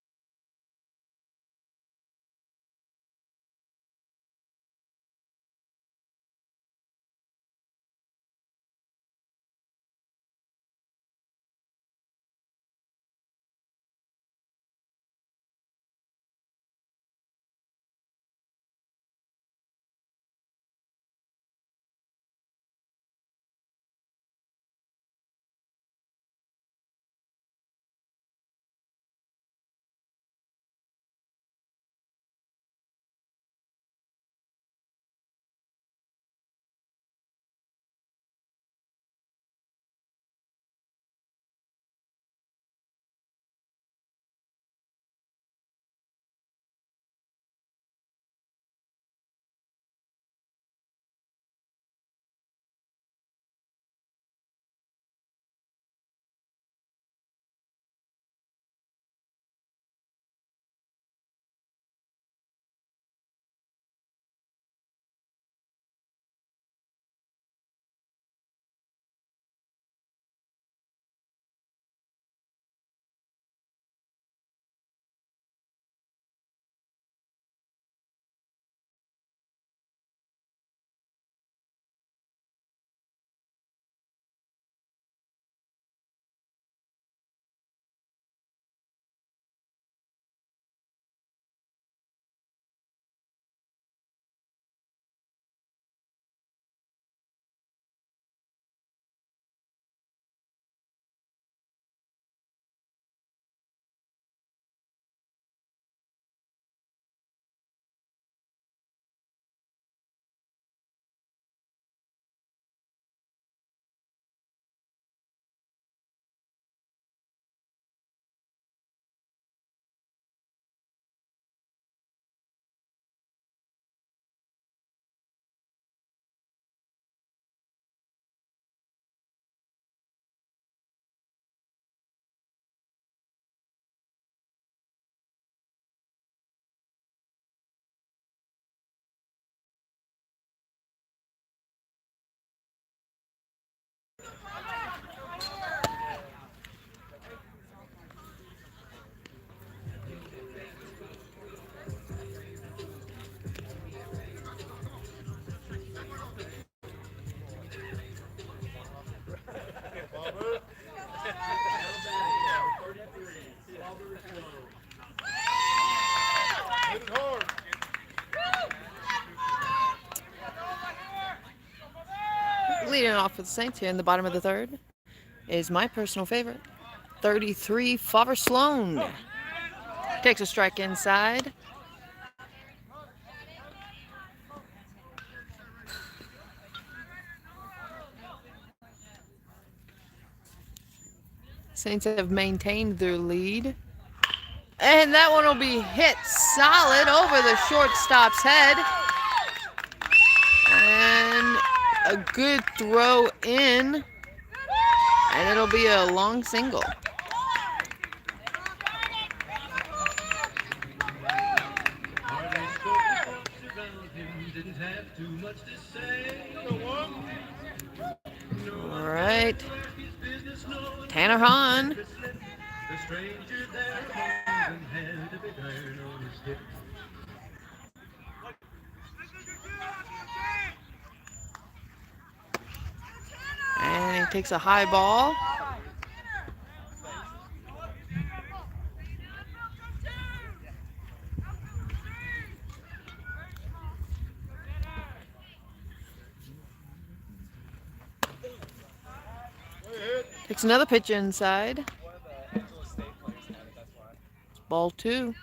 Leading off for the Saints here in the bottom of the 3rd is my personal favorite, 33, Father Sloan. Takes a strike inside. Saints have maintained their lead. And that one will be hit solid over the shortstop's head. And a good throw in. And it'll be a long single. All right. Tanner Hahn. And he takes a high ball. Takes another pitch inside. Ball 2.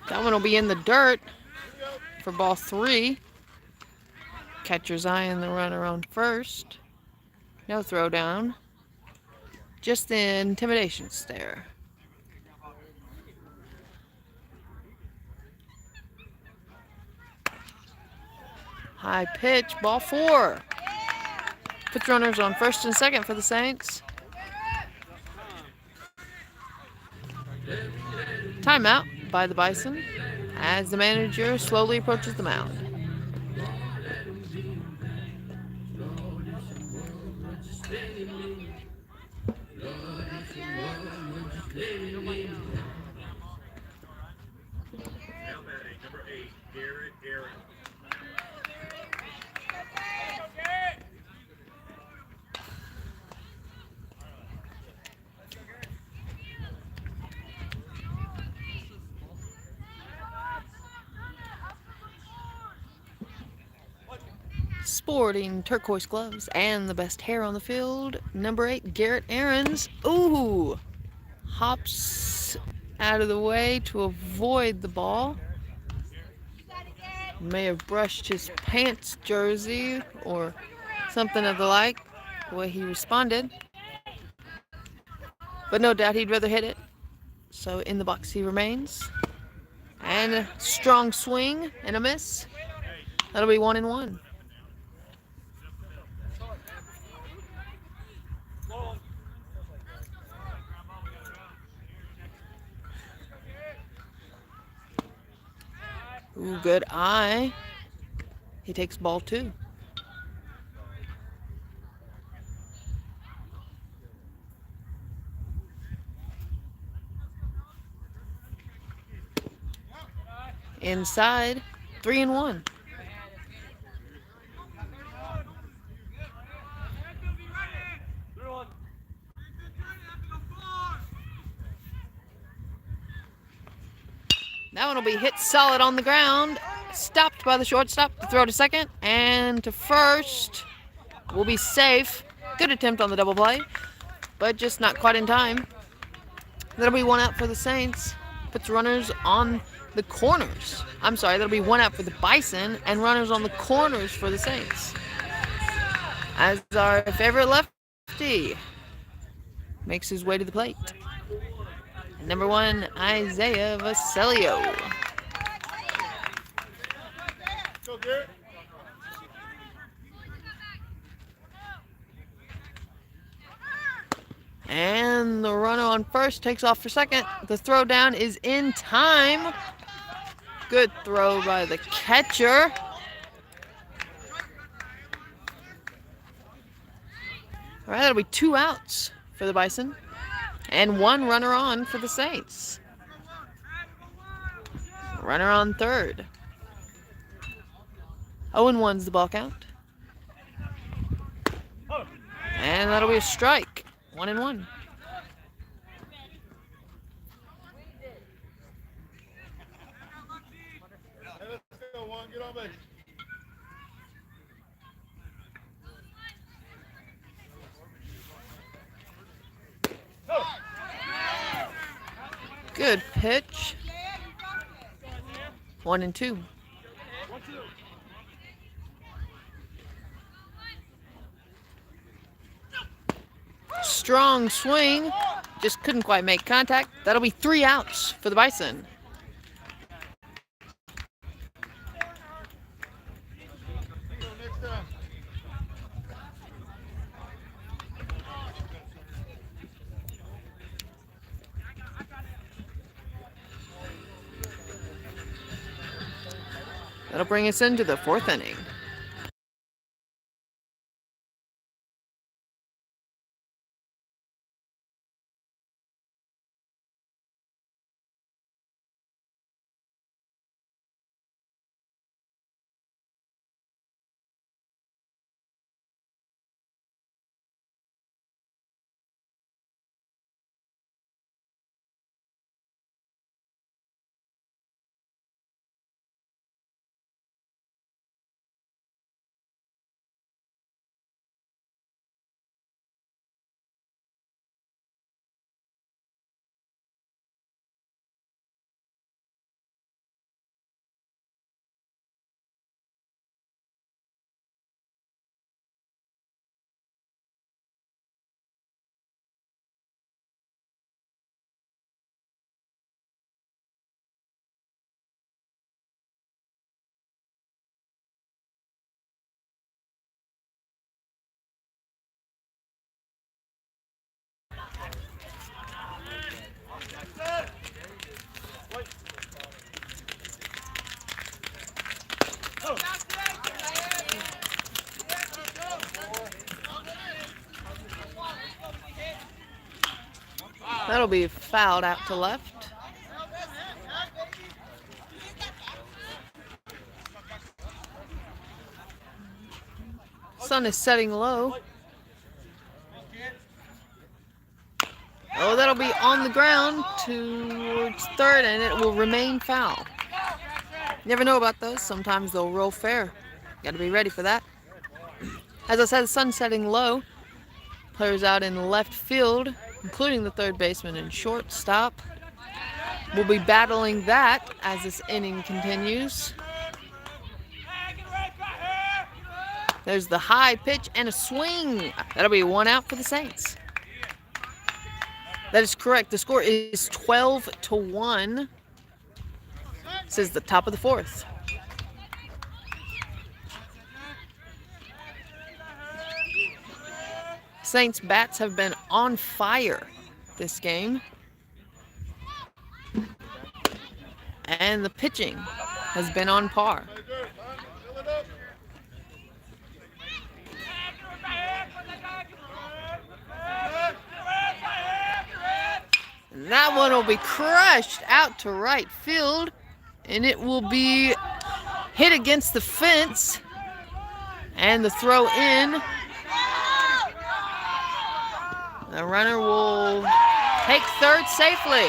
That one will be in the dirt for ball 3. Catcher's eyeing the runner on first. No throw down. Just the intimidation stare. High pitch, ball 4. Puts runners on first and second for the Saints. Timeout by the Bison as the manager slowly approaches the mound. Now batting, number 8, Garrett Aaron. Sporting turquoise gloves and the best hair on the field, number 8, Garrett Aarons. Ooh! Hops out of the way to avoid the ball. May have brushed his pants jersey or something of the like, the way he responded. But no doubt he'd rather hit it. So in the box he remains. And a strong swing and a miss. That'll be 1-1. Ooh, good eye. He takes ball 2. Inside, 3-1. That one will be hit solid on the ground. Stopped by the shortstop. The throw to second and to first will be safe. Good attempt on the double play, but just not quite in time. That'll be 1 out for the Saints. Puts runners on the corners. I'm sorry, that'll be 1 out for the Bison and runners on the corners for the Saints. As our favorite lefty makes his way to the plate. Number 1, Isaiah Vasilio. Go, Garrett. And the runner on first takes off for second. The throw down is in time. Good throw by the catcher. All right, that'll be 2 outs for the Bison. And 1 runner on for the Saints. Runner on third. 0-1's the ball count. And that'll be a strike. 1-1. Hey, let's go, Juan. Get on base. Good pitch. 1-2. strong swing. Just couldn't quite make contact. That'll be 3 outs for the Bison. Next time. That'll bring us into the 4th inning. That'll be fouled out to left. Sun is setting low. Oh, that'll be on the ground towards 3rd, and it will remain foul. Never know about those. Sometimes they'll roll fair. Got to be ready for that. As I said, the sun's setting low. Players out in left field, including the 3rd baseman and shortstop. We'll be battling that as this inning continues. There's the high pitch and a swing. That'll be 1 out for the Saints. That is correct. The score is 12-1. This is the top of the 4th. Saints bats have been on fire this game. And the pitching has been on par. And that one will be crushed out to right field. And it will be hit against the fence. And the throw in. The runner will take 3rd safely.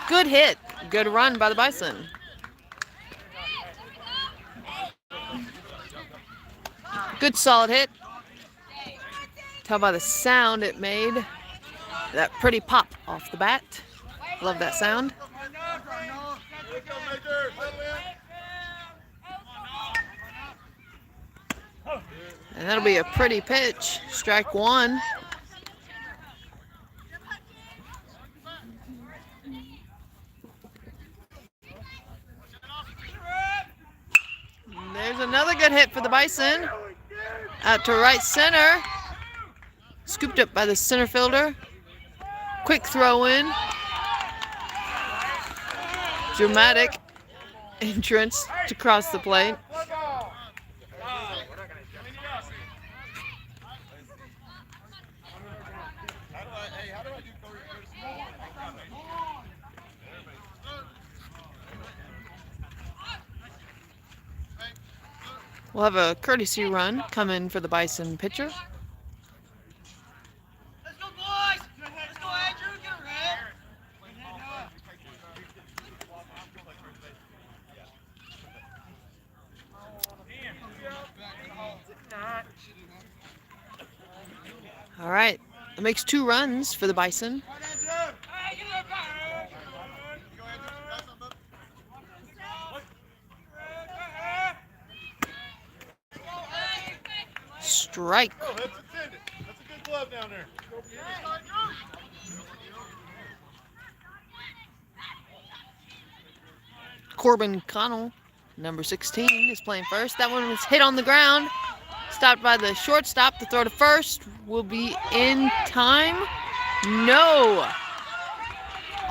Good hit. Good run by the Bison. Good solid hit. Tell by the sound it made. That pretty pop off the bat. Love that sound. And that'll be a pretty pitch. Strike 1. There's another good hit for the Bison. Out to right center. Scooped up by the center fielder. Quick throw in. Dramatic entrance to cross the plate. We'll have a courtesy run coming for the Bison pitcher. Let's go, boys! Let's go, Andrew! Get a red! All right, it makes 2 runs for the Bison. Strike. Oh, that's intended. That's a good play. love down there. Corbin Connell, number 16, is playing first. That one was hit on the ground. Stopped by the shortstop. The throw to first will be in time. No.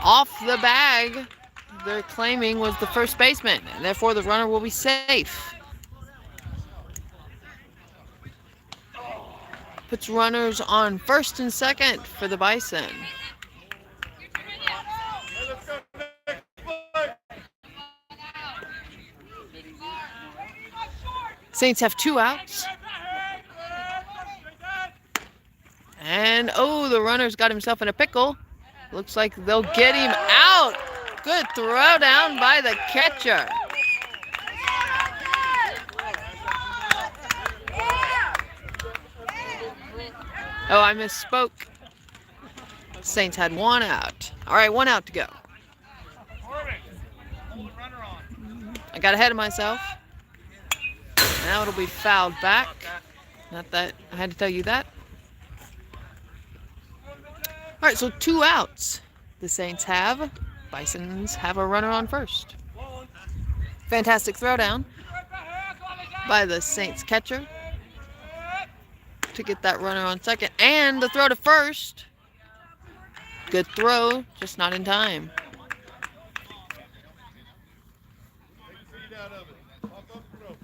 Off the bag, they're claiming was the first baseman, and therefore the runner will be safe. Puts runners on first and second for the Bison. Hey, let's go next play. Saints have 2 outs. And, oh, the runner's got himself in a pickle. Looks like they'll get him out. Good throw down by the catcher. Oh, I misspoke. Saints had 1 out. All right, 1 out to go. I got ahead of myself. Now it'll be fouled back. Not that I had to tell you that. All right, so 2 outs the Saints have. Bisons have a runner on first. Fantastic throwdown by the Saints catcher to get that runner on second. And the throw to first. Good throw, just not in time. Take the feet out of it. Walk up the rope.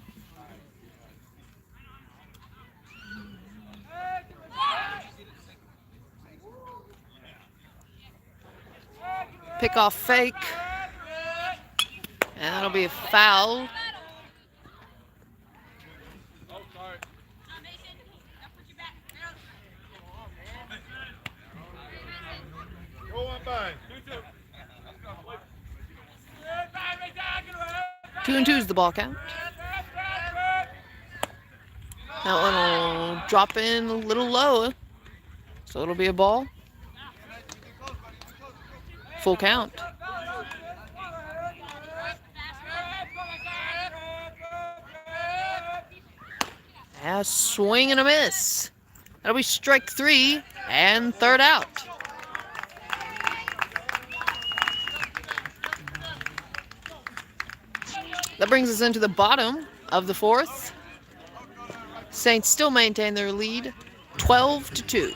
Pickoff fake. And that'll be a foul. Go on by. 2-2 is the ball count. That one will drop in a little low. So it'll be a ball. Full count. A swing and a miss. That'll be strike 3 and 3rd out. That brings us into the bottom of the 4th. Saints still maintain their lead, 12-2.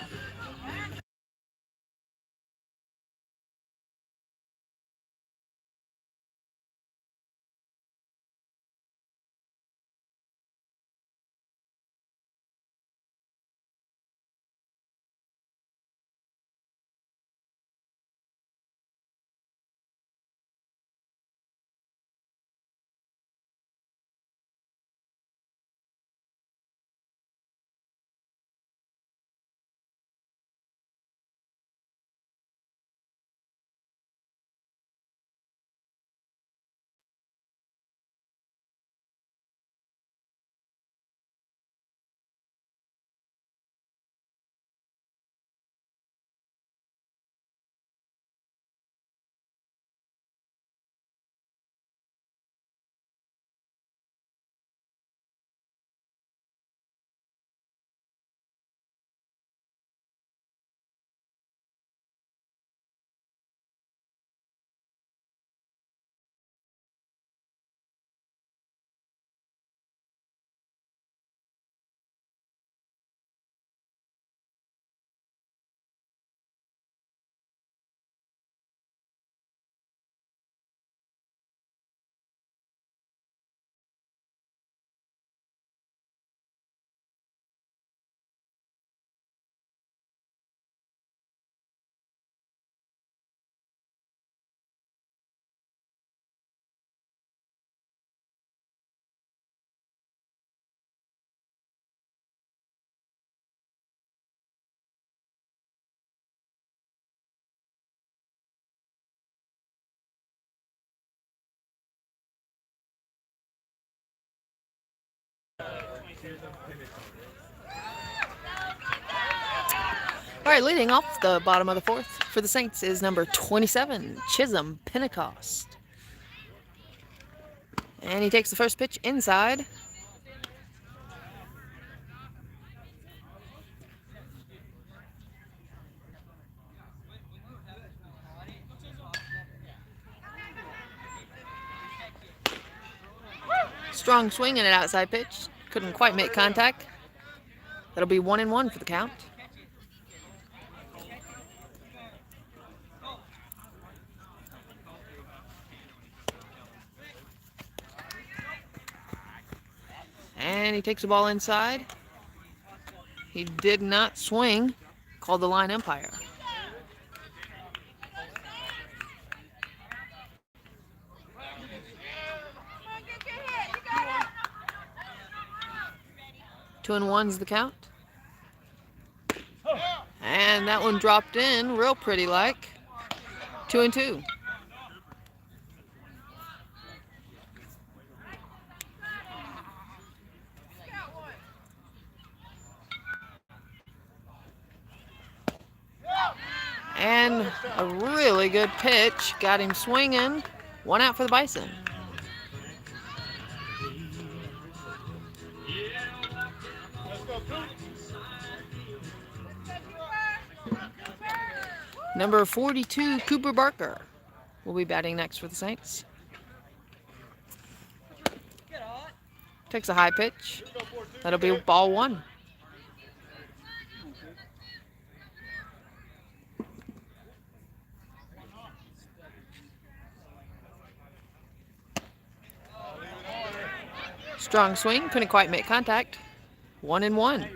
All right, leading off the bottom of the 4th for the Saints is number 27, Chisholm Pentecost. And he takes the first pitch inside. Strong swing and an outside pitch. Couldn't quite make contact. That'll be 1-1 for the count. And he takes the ball inside. He did not swing. Called the line umpire. Two and one's the count. And that one dropped in real pretty like. 2-2. And a really good pitch. Got him swinging. 1 out for the Bison. Number 42, Cooper Barker, will be batting next for the Saints. Takes a high pitch. That'll be ball 1. Strong swing, couldn't quite make contact. 1-1.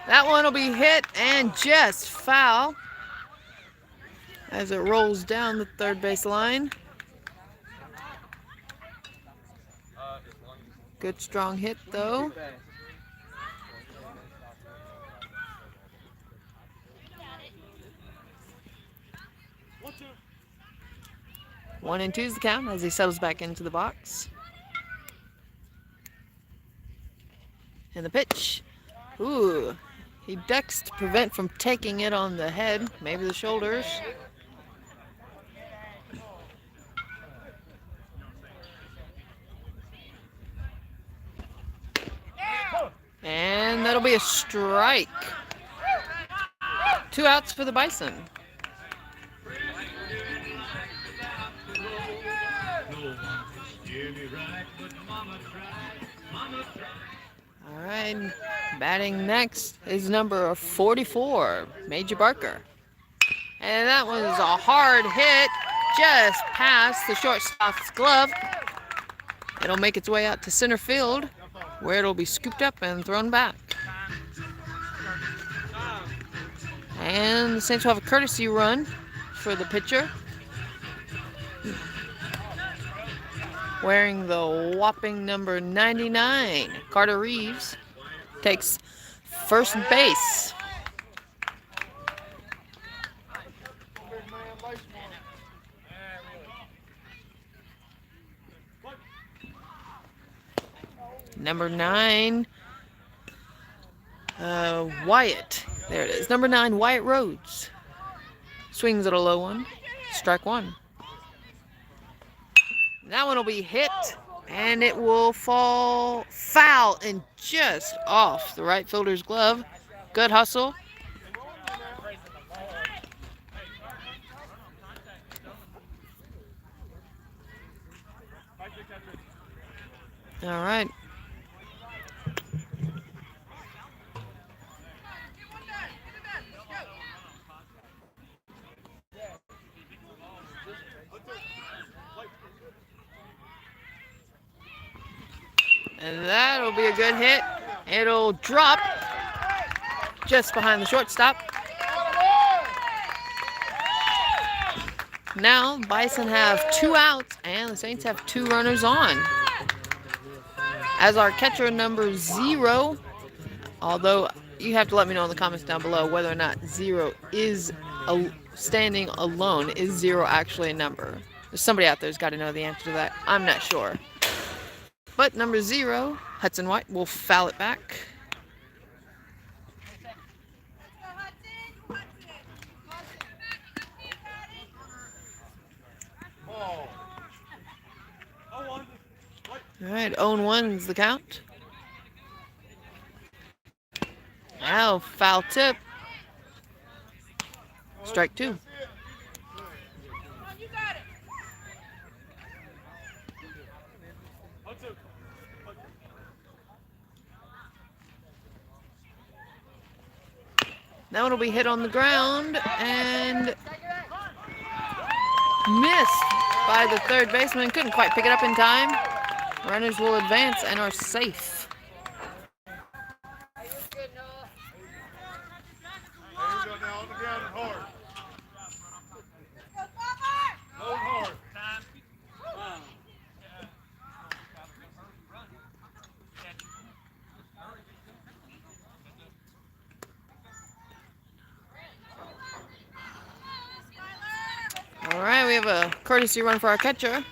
That one will be hit and just foul as it rolls down the third base line. Good strong hit though. One and two's the count as he settles back into the box. And the pitch. Ooh, he ducks to prevent from taking it on the head, maybe the shoulders. And that'll be a strike. 2 outs for the Bison. All right, batting next is number 44, Major Barker. And that was a hard hit, just past the shortstop's glove. It'll make its way out to center field, where it'll be scooped up and thrown back. And the Saints will have a courtesy run for the pitcher, wearing the whopping number 99, Carter Reeves, takes first base. Number 9, Wyatt. There it is. Number 9, Wyatt Rhodes. Swings at a low one. Strike 1. That one will be hit, and it will fall foul and just off the right fielder's glove. Good hustle. All right. And that'll be a good hit. It'll drop just behind the shortstop. Now, Bison have 2 outs, and the Saints have 2 runners on. As our catcher number 0, although you have to let me know in the comments down below whether or not 0 is standing alone. Is 0 actually a number? There's somebody out there who's got to know the answer to that. I'm not sure. But number 0, Hudson White, will foul it back. All right, 0-1's the count. Now foul tip. Strike two. That one will be hit on the ground and missed by the third baseman. Couldn't quite pick it up in time. Runners will advance and are safe. There you go now on the ground and hard. Hold hard. All right, we have a courtesy run for our catcher.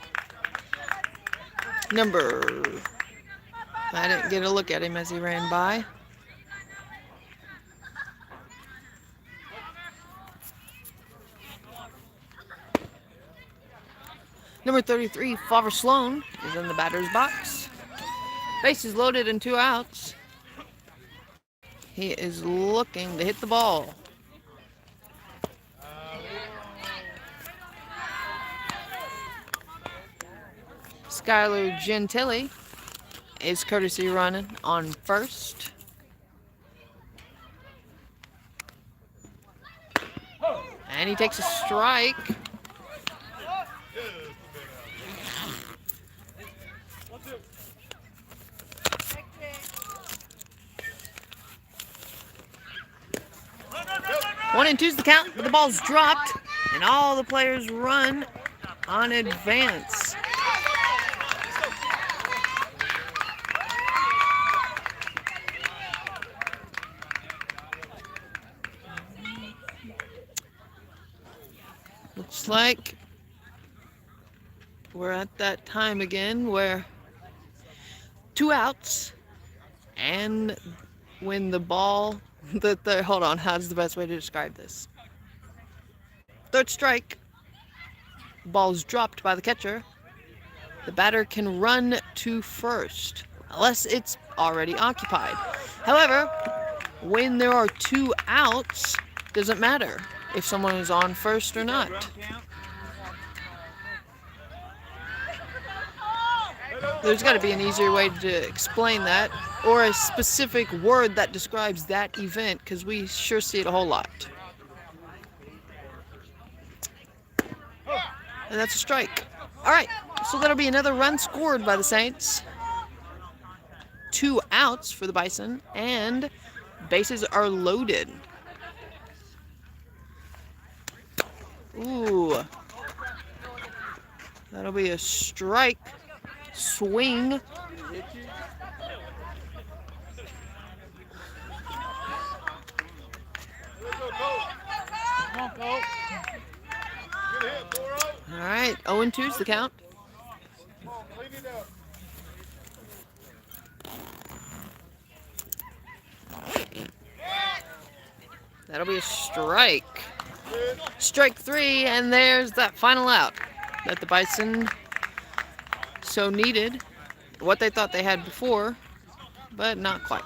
I didn't get a look at him as he ran by. Number 33, Father Sloan, is in the batter's box. Bases loaded and 2 outs. He is looking to hit the ball. Skylar Gentili is courtesy running on first. And he takes a strike. One and two's the count, but the ball's dropped, and all the players run on advance. Looks like we're at that time again where 2 outs, and when the ball, hold on, how's the best way to describe this? Third strike, ball's dropped by the catcher. The batter can run to first, unless it's already occupied. However, when there are 2 outs, doesn't matter if someone is on first or not. There's got to be an easier way to explain that, or a specific word that describes that event, because we sure see it a whole lot. And that's a strike. All right, so that'll be another run scored by the Saints. 2 outs for the Bison, and bases are loaded. Ooh. That'll be a strike. Swing. Come on, Cole. Good hit, 4-0. All right, 0-2's the count. Come on, clean it up. That'll be a strike. Strike 3, and there's that final out that the Bison so needed. What they thought they had before, but not quite.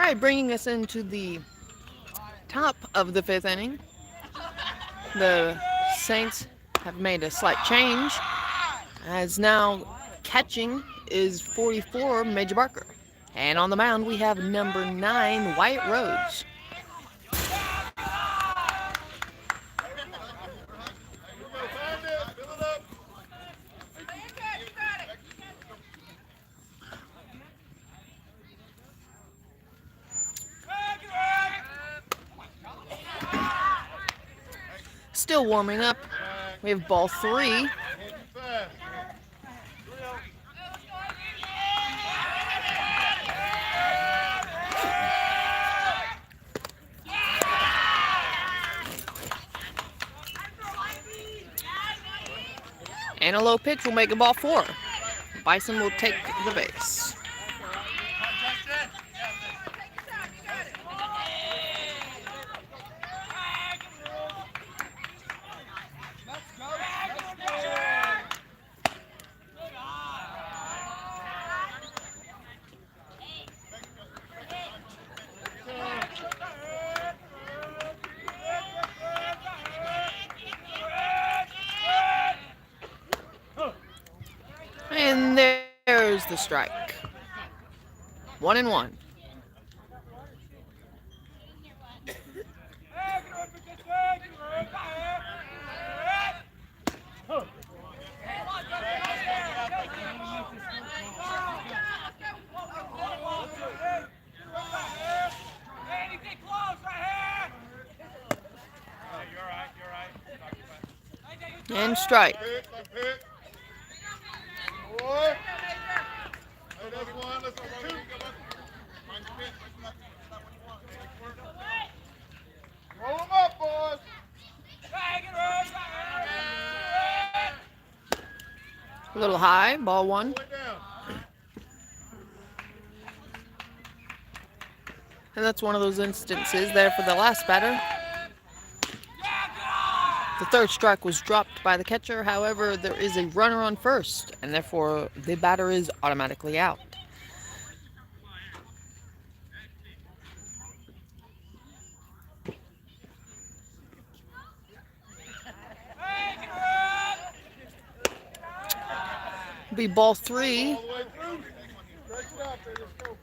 right, bringing us into the top of the 5th inning. The Saints have made a slight change, as now catching is 44, Major Barker. And on the mound, we have number 9, Wyatt Rhodes. Still warming up. We have ball 3. And a low pitch will make a ball 4. Bison will take the base. And there's the strike. 1-1. And strike. Boy. Hey, that's one. Let's go. Roll them up, boys. A little high, ball 1. Way down. And that's one of those instances there for the last batter. The third strike was dropped by the catcher. However, there is a runner on first, and therefore the batter is automatically out. Be ball 3. All the way through. Stretch it out there. Let's go.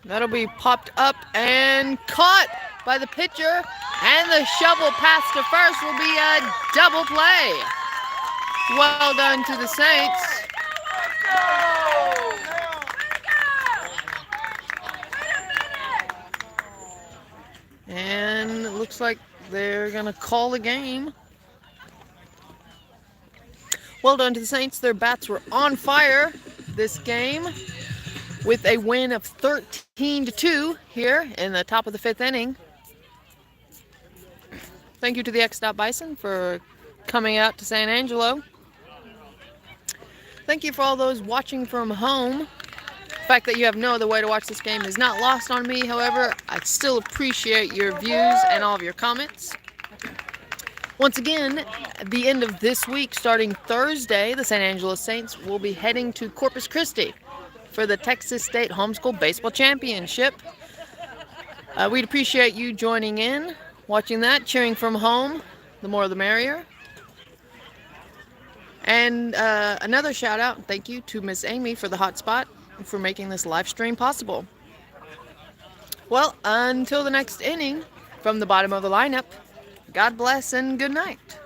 That'll be popped up and caught by the pitcher. And the shovel pass to first will be a double play. Well done to the Saints. And it looks like they're going to call the game. Well done to the Saints. Their bats were on fire this game, with a win of 13-2 here in the top of the 5th inning. Thank you to the X. Bison for coming out to San Angelo. Thank you for all those watching from home. The fact that you have no other way to watch this game is not lost on me. However, I still appreciate your views and all of your comments. Once again, at the end of this week, starting Thursday, the San Angelo Saints will be heading to Corpus Christi for the Texas State Homeschool Baseball Championship. We'd appreciate you joining in, watching that, cheering from home. The more the merrier. And another shout out, thank you to Miss Amy for the hotspot for making this live stream possible. Well, until the next inning, from the bottom of the lineup, God bless and good night.